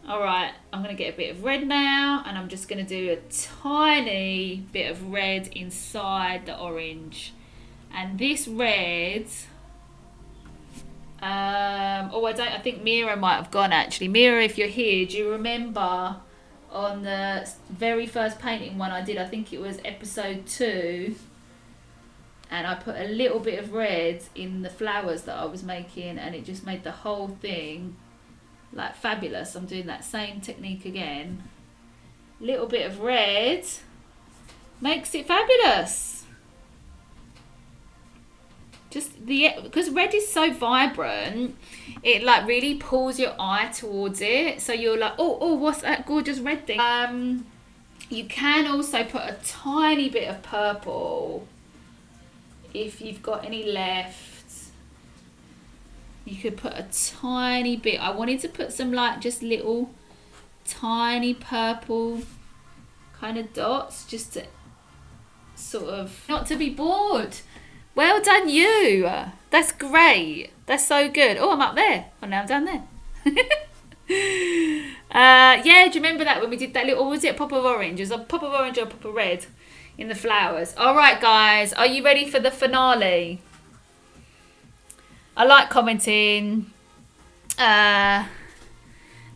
A: All right, I'm going to get a bit of red now, and I'm just going to do a tiny bit of red inside the orange. And this red, I think Mira might have gone actually. Mira, if you're here, do you remember on the very first painting one I did, I think it was episode 2, and I put a little bit of red in the flowers that I was making, and it just made the whole thing like fabulous. I'm doing that same technique again. Little bit of red makes it fabulous. Just because red is so vibrant, it like really pulls your eye towards it. So you're like, oh, what's that gorgeous red thing? You can also put a tiny bit of purple if you've got any left. You could put a tiny bit. I wanted to put some like just little tiny purple kind of dots, just to sort of not to be bored. Well done, you. That's great. That's so good. Oh, I'm up there. Oh, now I'm down there. Yeah, do you remember that when we did that little, was it a pop of orange? It was a pop of orange or a pop of red in the flowers. All right, guys. Are you ready for the finale? I like commenting. And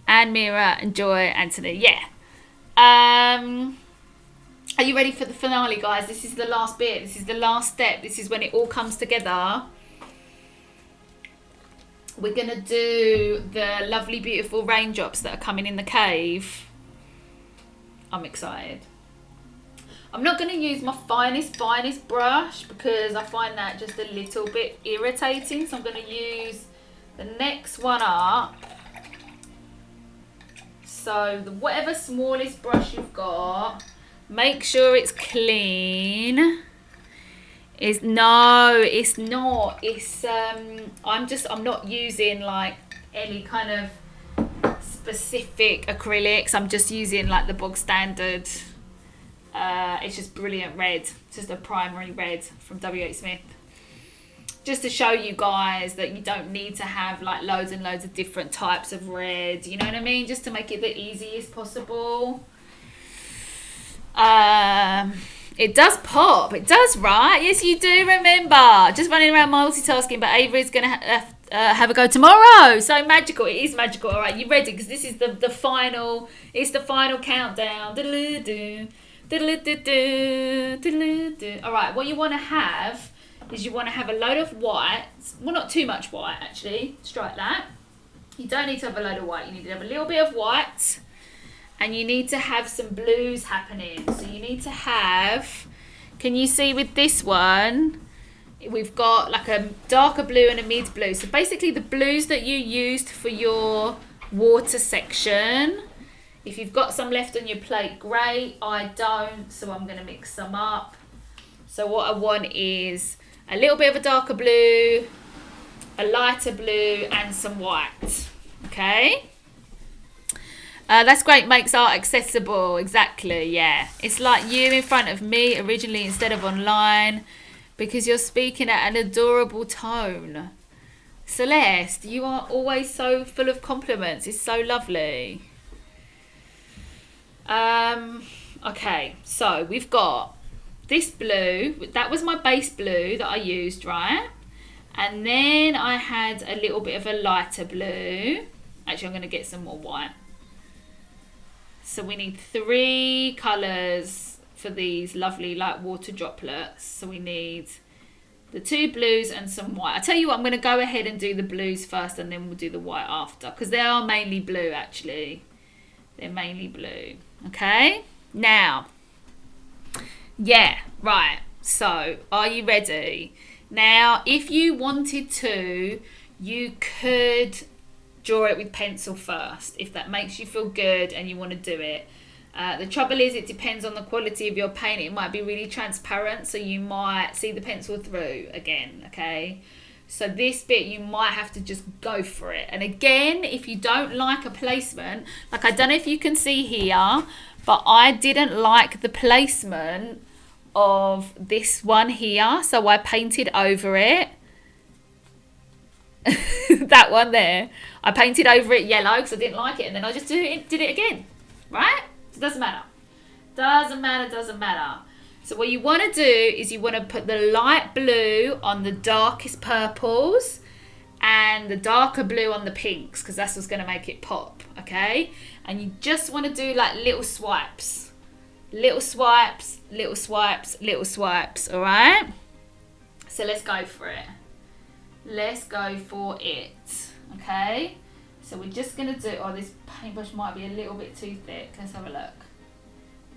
A: Mira and Joy, Anthony. Yeah. Are you ready for the finale, guys? This is the last bit. This is the last step. This is when it all comes together. We're going to do the lovely, beautiful raindrops that are coming in the cave. I'm excited. I'm not going to use my finest brush because I find that just a little bit irritating. So I'm going to use the next one up. So whatever smallest brush you've got, make sure it's clean. It's not. I'm not using like any kind of specific acrylics. I'm just using like the bog standard. It's just brilliant red. It's just a primary red from W.H. Smith. Just to show you guys that you don't need to have like loads and loads of different types of red. You know what I mean? Just to make it the easiest possible. It does pop. It does, right? Yes, you do. Remember, just running around multitasking. But Avery's gonna have a go tomorrow. So magical. It is magical. All right, you ready? Because this is the final. It's the final countdown. All right. What you want to have is you want to have a load of white. Well, not too much white actually. Strike that. You don't need to have a load of white. You need to have a little bit of white. And you need to have some blues happening. So you need to have, can you see with this one, we've got like a darker blue and a mid blue. So basically the blues that you used for your water section, if you've got some left on your plate, great. I don't, so I'm going to mix some up. So what I want is a little bit of a darker blue, a lighter blue, and some white. Okay? That's great, makes art accessible. Exactly, yeah. It's like you in front of me originally instead of online because you're speaking at an adorable tone. Celeste, you are always so full of compliments. It's so lovely. Okay, so we've got this blue. That was my base blue that I used, right? And then I had a little bit of a lighter blue. Actually, I'm going to get some more white. So we need 3 colours for these lovely like water droplets. So we need the 2 blues and some white. I tell you what, I'm going to go ahead and do the blues first and then we'll do the white after. Because they are mainly blue actually. They're mainly blue. Okay? Now. Yeah, right. So, are you ready? Now, if you wanted to, you could draw it with pencil first if that makes you feel good and you want to do it. The trouble is it depends on the quality of your paint. It might be really transparent so you might see the pencil through again, okay? So this bit you might have to just go for it. And again, if you don't like a placement, like I don't know if you can see here, but I didn't like the placement of this one here, so I painted over it. That one there, I painted over it yellow because I didn't like it, and then I just did it again, right? It doesn't matter. Doesn't matter. So what you want to do is you want to put the light blue on the darkest purples and the darker blue on the pinks, because that's what's going to make it pop, okay? And you just want to do like little swipes. Little swipes, little swipes, little swipes, all right? So let's go for it. Let's go for it, okay? So we're just going to do, oh, this paintbrush might be a little bit too thick. Let's have a look.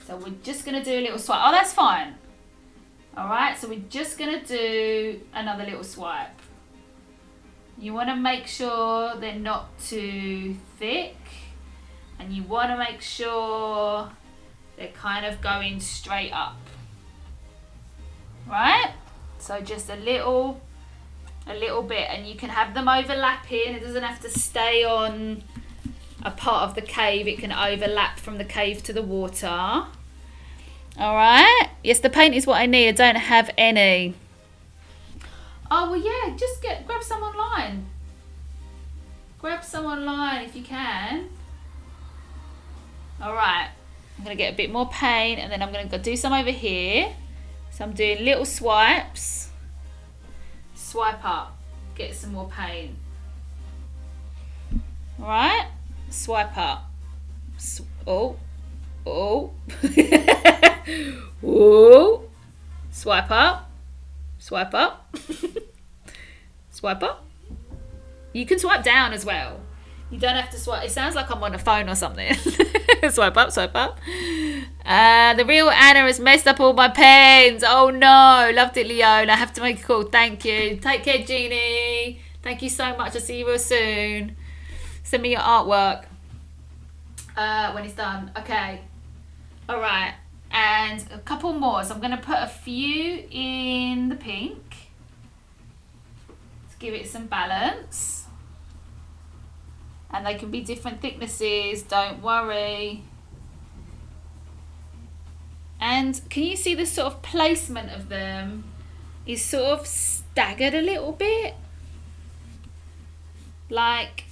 A: So we're just going to do a little swipe. Oh, that's fine. All right, so we're just going to do another little swipe. You want to make sure they're not too thick, and you want to make sure they're kind of going straight up. Right? So just a little bit, and you can have them overlapping. It doesn't have to stay on a part of the cave. It can overlap from the cave to the water. All right. Yes, the paint is what I need. I don't have any. Oh, well, yeah, just grab some online. Grab some online if you can. All right. I'm going to get a bit more paint, and then I'm going to go do some over here. So I'm doing little swipes. Swipe up. Get some more paint. All right. Swipe up. Oh. Oh. Oh. Swipe up. Swipe up. Swipe up. You can swipe down as well. You don't have to swipe. It sounds like I'm on a phone or something. Swipe up, swipe up. The real Anna has messed up all my pens. Oh no. Loved it, Leona. I have to make a call. Thank you. Take care, Jeannie. Thank you so much. I'll see you real soon. Send me your artwork when it's done. Okay. All right. And a couple more. So I'm going to put a few in the pink to give it some balance. And they can be different thicknesses, don't worry. And can you see the sort of placement of them is sort of staggered a little bit? Like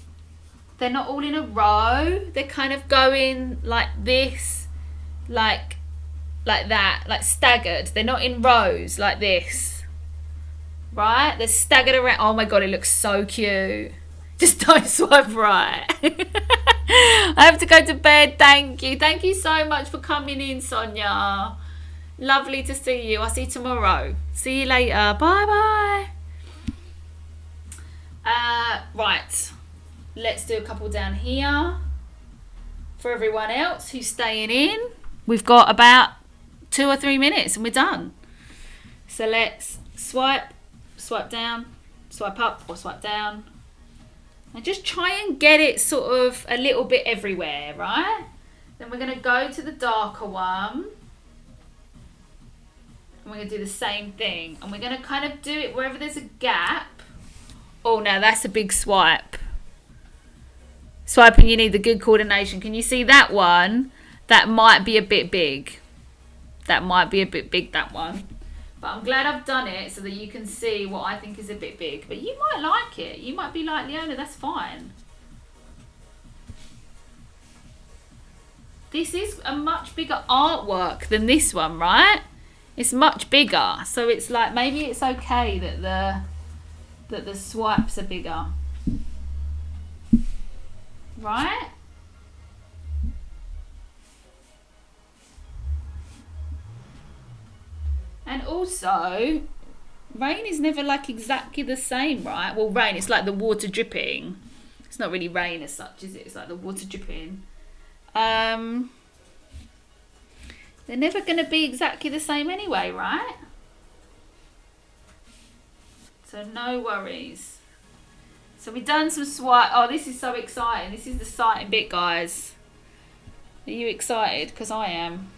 A: they're not all in a row. They're kind of going like this, like that, like staggered. They're not in rows like this. Right? They're staggered around. Oh my God, it looks so cute. Just don't swipe right. I have to go to bed. Thank you. Thank you so much for coming in, Sonia. Lovely to see you. I'll see you tomorrow. See you later. Bye-bye. Right. Let's do a couple down here. For everyone else who's staying in, we've got about 2 or 3 minutes and we're done. So let's swipe down, swipe up or swipe down. And just try and get it sort of a little bit everywhere, right? Then we're going to go to the darker one. And we're going to do the same thing. And we're going to kind of do it wherever there's a gap. Oh, now that's a big swipe. Swiping, you need the good coordination. Can you see that one? That might be a bit big. That might be a bit big, that one. But I'm glad I've done it so that you can see what I think is a bit big. But you might like it. You might be like, Leona, that's fine. This is a much bigger artwork than this one, right? It's much bigger. So it's like, maybe it's okay that the swipes are bigger. Right? And also, rain is never like exactly the same, right? Well, rain, it's like the water dripping. It's not really rain as such, is it? It's like the water dripping. They're never going to be exactly the same anyway, right? So no worries. So we've done some swipe. Oh, this is so exciting. This is the exciting bit, guys. Are you excited? Because I am.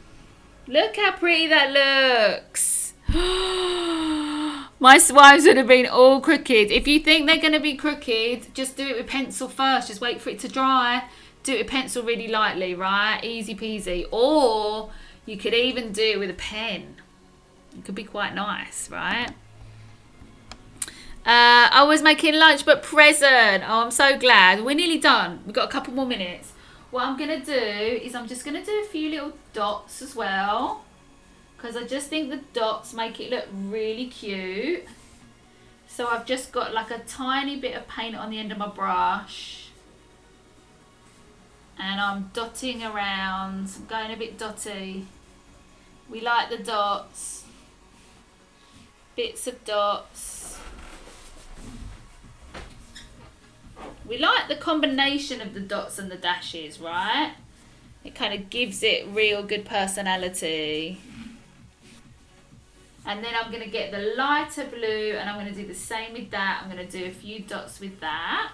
A: Look how pretty that looks. My swipes would have been all crooked. If you think they're going to be crooked, just do it with pencil first. Just wait for it to dry. Do it with pencil really lightly, right? Easy peasy. Or you could even do it with a pen. It could be quite nice, right? I was making lunch but present. Oh, I'm so glad. We're nearly done. We've got a couple more minutes. What I'm going to do is I'm just going to do a few little dots as well. Because I just think the dots make it look really cute. So I've just got like a tiny bit of paint on the end of my brush. And I'm dotting around, I'm going a bit dotty. We like the dots. Bits of dots. We like the combination of the dots and the dashes, right? It kind of gives it real good personality. And then I'm going to get the lighter blue and I'm going to do the same with that. I'm going to do a few dots with that.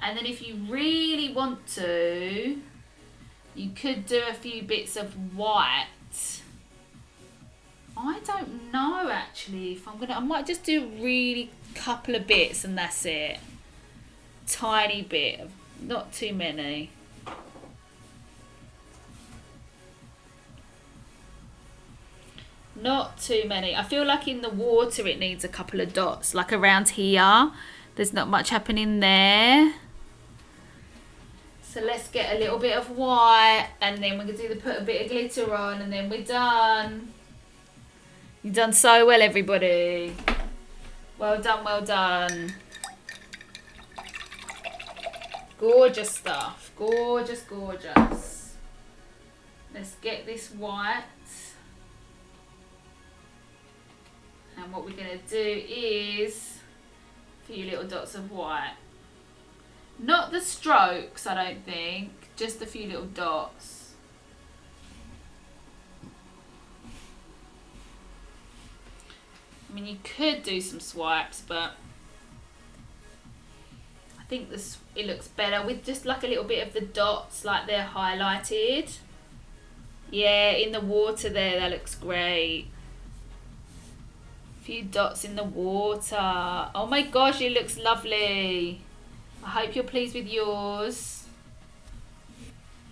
A: And then if you really want to, you could do a few bits of white. I don't know actually if I might just do really couple of bits and that's it. Tiny bit, not too many. Not too many. I feel like in the water it needs a couple of dots, like around here. There's not much happening there. So let's get a little bit of white and then we're going to put a bit of glitter on and then we're done. You've done so well, everybody. Well done, well done. Gorgeous stuff. Gorgeous, gorgeous. Let's get this white. And what we're going to do is a few little dots of white. Not the strokes, I don't think. Just a few little dots. I mean, you could do some swipes, but I think it looks better with just like a little bit of the dots, like they're highlighted. Yeah, in the water there, that looks great. Few dots in the water. Oh my gosh, it looks lovely. I hope you're pleased with yours.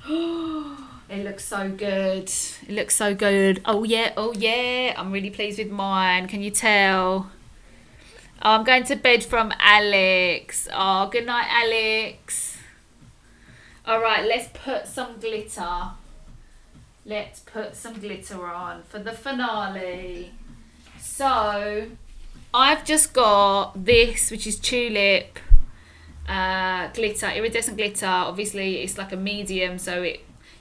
A: It looks so good. It looks so good. Oh yeah, oh yeah. I'm really pleased with mine. Can you tell? Oh, I'm going to bed from Alex. Oh, good night, Alex. All right, let's put some glitter. Let's put some glitter on for the finale. So I've just got this, which is tulip glitter, iridescent glitter. Obviously it's like a medium, so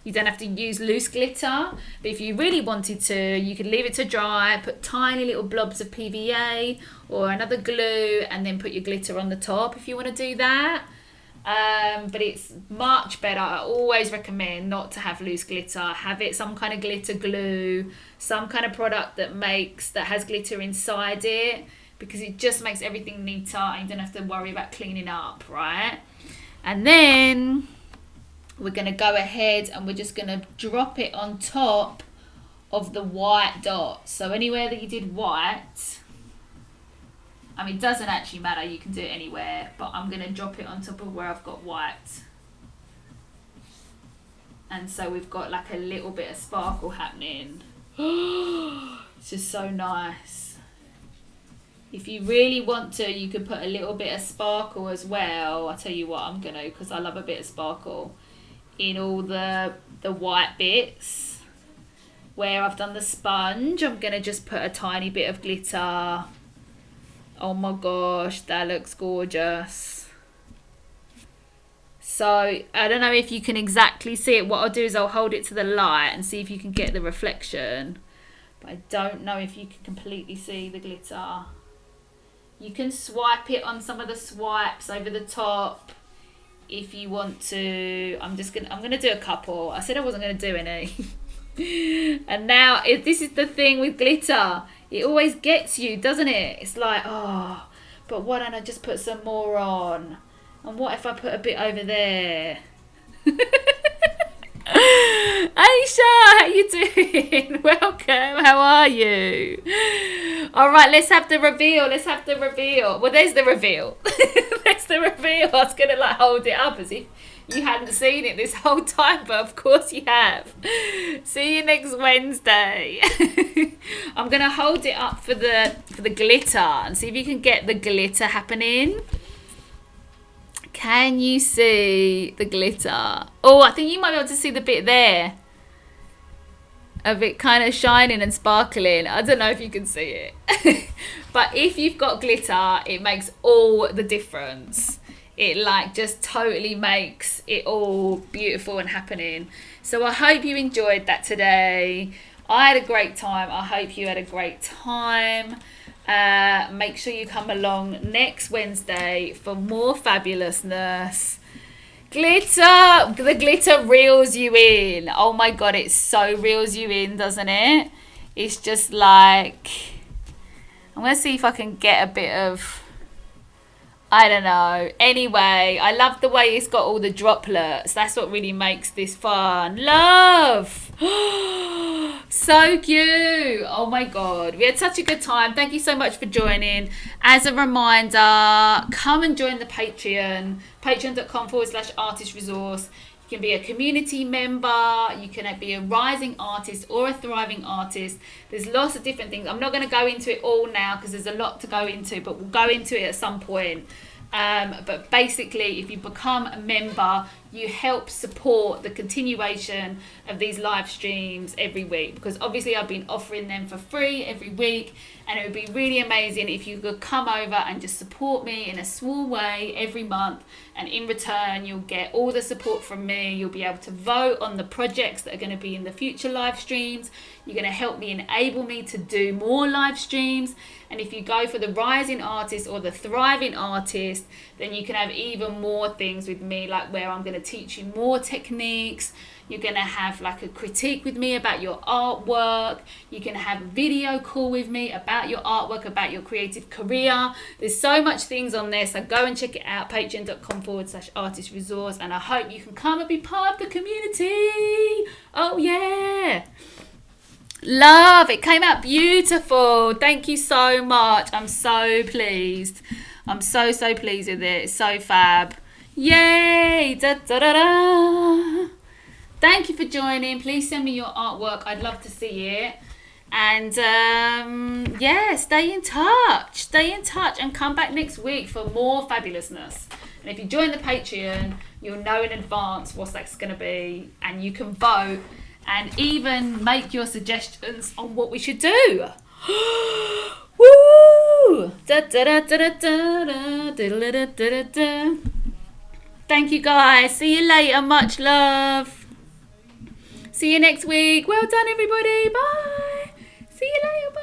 A: you don't have to use loose glitter, but if you really wanted to, you could leave it to dry, put tiny little blobs of PVA or another glue and then put your glitter on the top if you want to do that. But it's much better. I always recommend not to have loose glitter. Have it some kind of glitter glue, some kind of product that has glitter inside it, because it just makes everything neater and you don't have to worry about cleaning up, right? And then we're going to go ahead and we're just going to drop it on top of the white dots. So anywhere that you did white, I mean, it doesn't actually matter, you can do it anywhere, but I'm going to drop it on top of where I've got white. And so we've got like a little bit of sparkle happening. It's just so nice. If you really want to, you could put a little bit of sparkle as well. I'll tell you what, I'm going to, because I love a bit of sparkle in all the white bits. Where I've done the sponge, I'm going to just put a tiny bit of glitter. Oh my gosh, that looks gorgeous. So I don't know if you can exactly see it. What I'll do is I'll hold it to the light and see if you can get the reflection. But I don't know if you can completely see the glitter. You can swipe it on some of the swipes over the top if you want to. I'm gonna do a couple. I said I wasn't gonna do any. And now this is the thing with glitter. It always gets you, doesn't it? It's like, oh, but why don't I just put some more on? And what if I put a bit over there? Aisha, how you doing? Welcome, how are you? All right, let's have the reveal. Well, there's the reveal. There's the reveal. I was going to like hold it up as if you hadn't seen it this whole time, but of course you have. See you next Wednesday. I'm going to hold it up for the glitter and see if you can get the glitter happening. Can you see the glitter? Oh, I think you might be able to see the bit there. of it kind of shining and sparkling. I don't know if you can see it. But if you've got glitter, it makes all the difference. It like just totally makes it all beautiful and happening. So I hope you enjoyed that today. I had a great time. I hope you had a great time. Make sure you come along next Wednesday for more fabulousness. Glitter! The glitter reels you in. Oh my god, it so reels you in, doesn't it? It's just like... I'm going to see if I can get a bit of... I don't know. Anyway, I love the way it's got all the droplets. That's what really makes this fun. Love! So cute. Oh my god. We had such a good time. Thank you so much for joining. As a reminder, come and join the Patreon. Patreon.com/artist resource. You can be a community member, you can be a rising artist or a thriving artist. There's lots of different things. I'm not going to go into it all now because there's a lot to go into, but we'll go into it at some point. But basically, if you become a member, you help support the continuation of these live streams every week, because obviously I've been offering them for free every week, and it would be really amazing if you could come over and just support me in a small way every month, and in return you'll get all the support from me. You'll be able to vote on the projects that are going to be in the future live streams. You're going to help me, enable me to do more live streams. And if you go for the rising artist or the thriving artist, then you can have even more things with me, like where I'm going to teach you more techniques. You're going to have like a critique with me about your artwork. You can have a video call with me about your artwork, about your creative career. There's so much things on there, so go and check it out, patreon.com/artist resource. And I hope you can come and be part of the community. Oh yeah. Love, it came out beautiful. Thank you so much. I'm so pleased. I'm so pleased with it. It's so fab. Yay. Da, da, da, da. Thank you for joining. Please send me your artwork. I'd love to see it. And yeah, stay in touch. Stay in touch and come back next week for more fabulousness. And if you join the Patreon, you'll know in advance what that's going to be, and you can vote and even make your suggestions on what we should do. Woo! Da, da, da, da, da, da, da, da, da, da. Thank you guys. See you later. Much love. See you next week. Well done, everybody. Bye. See you later. Bye.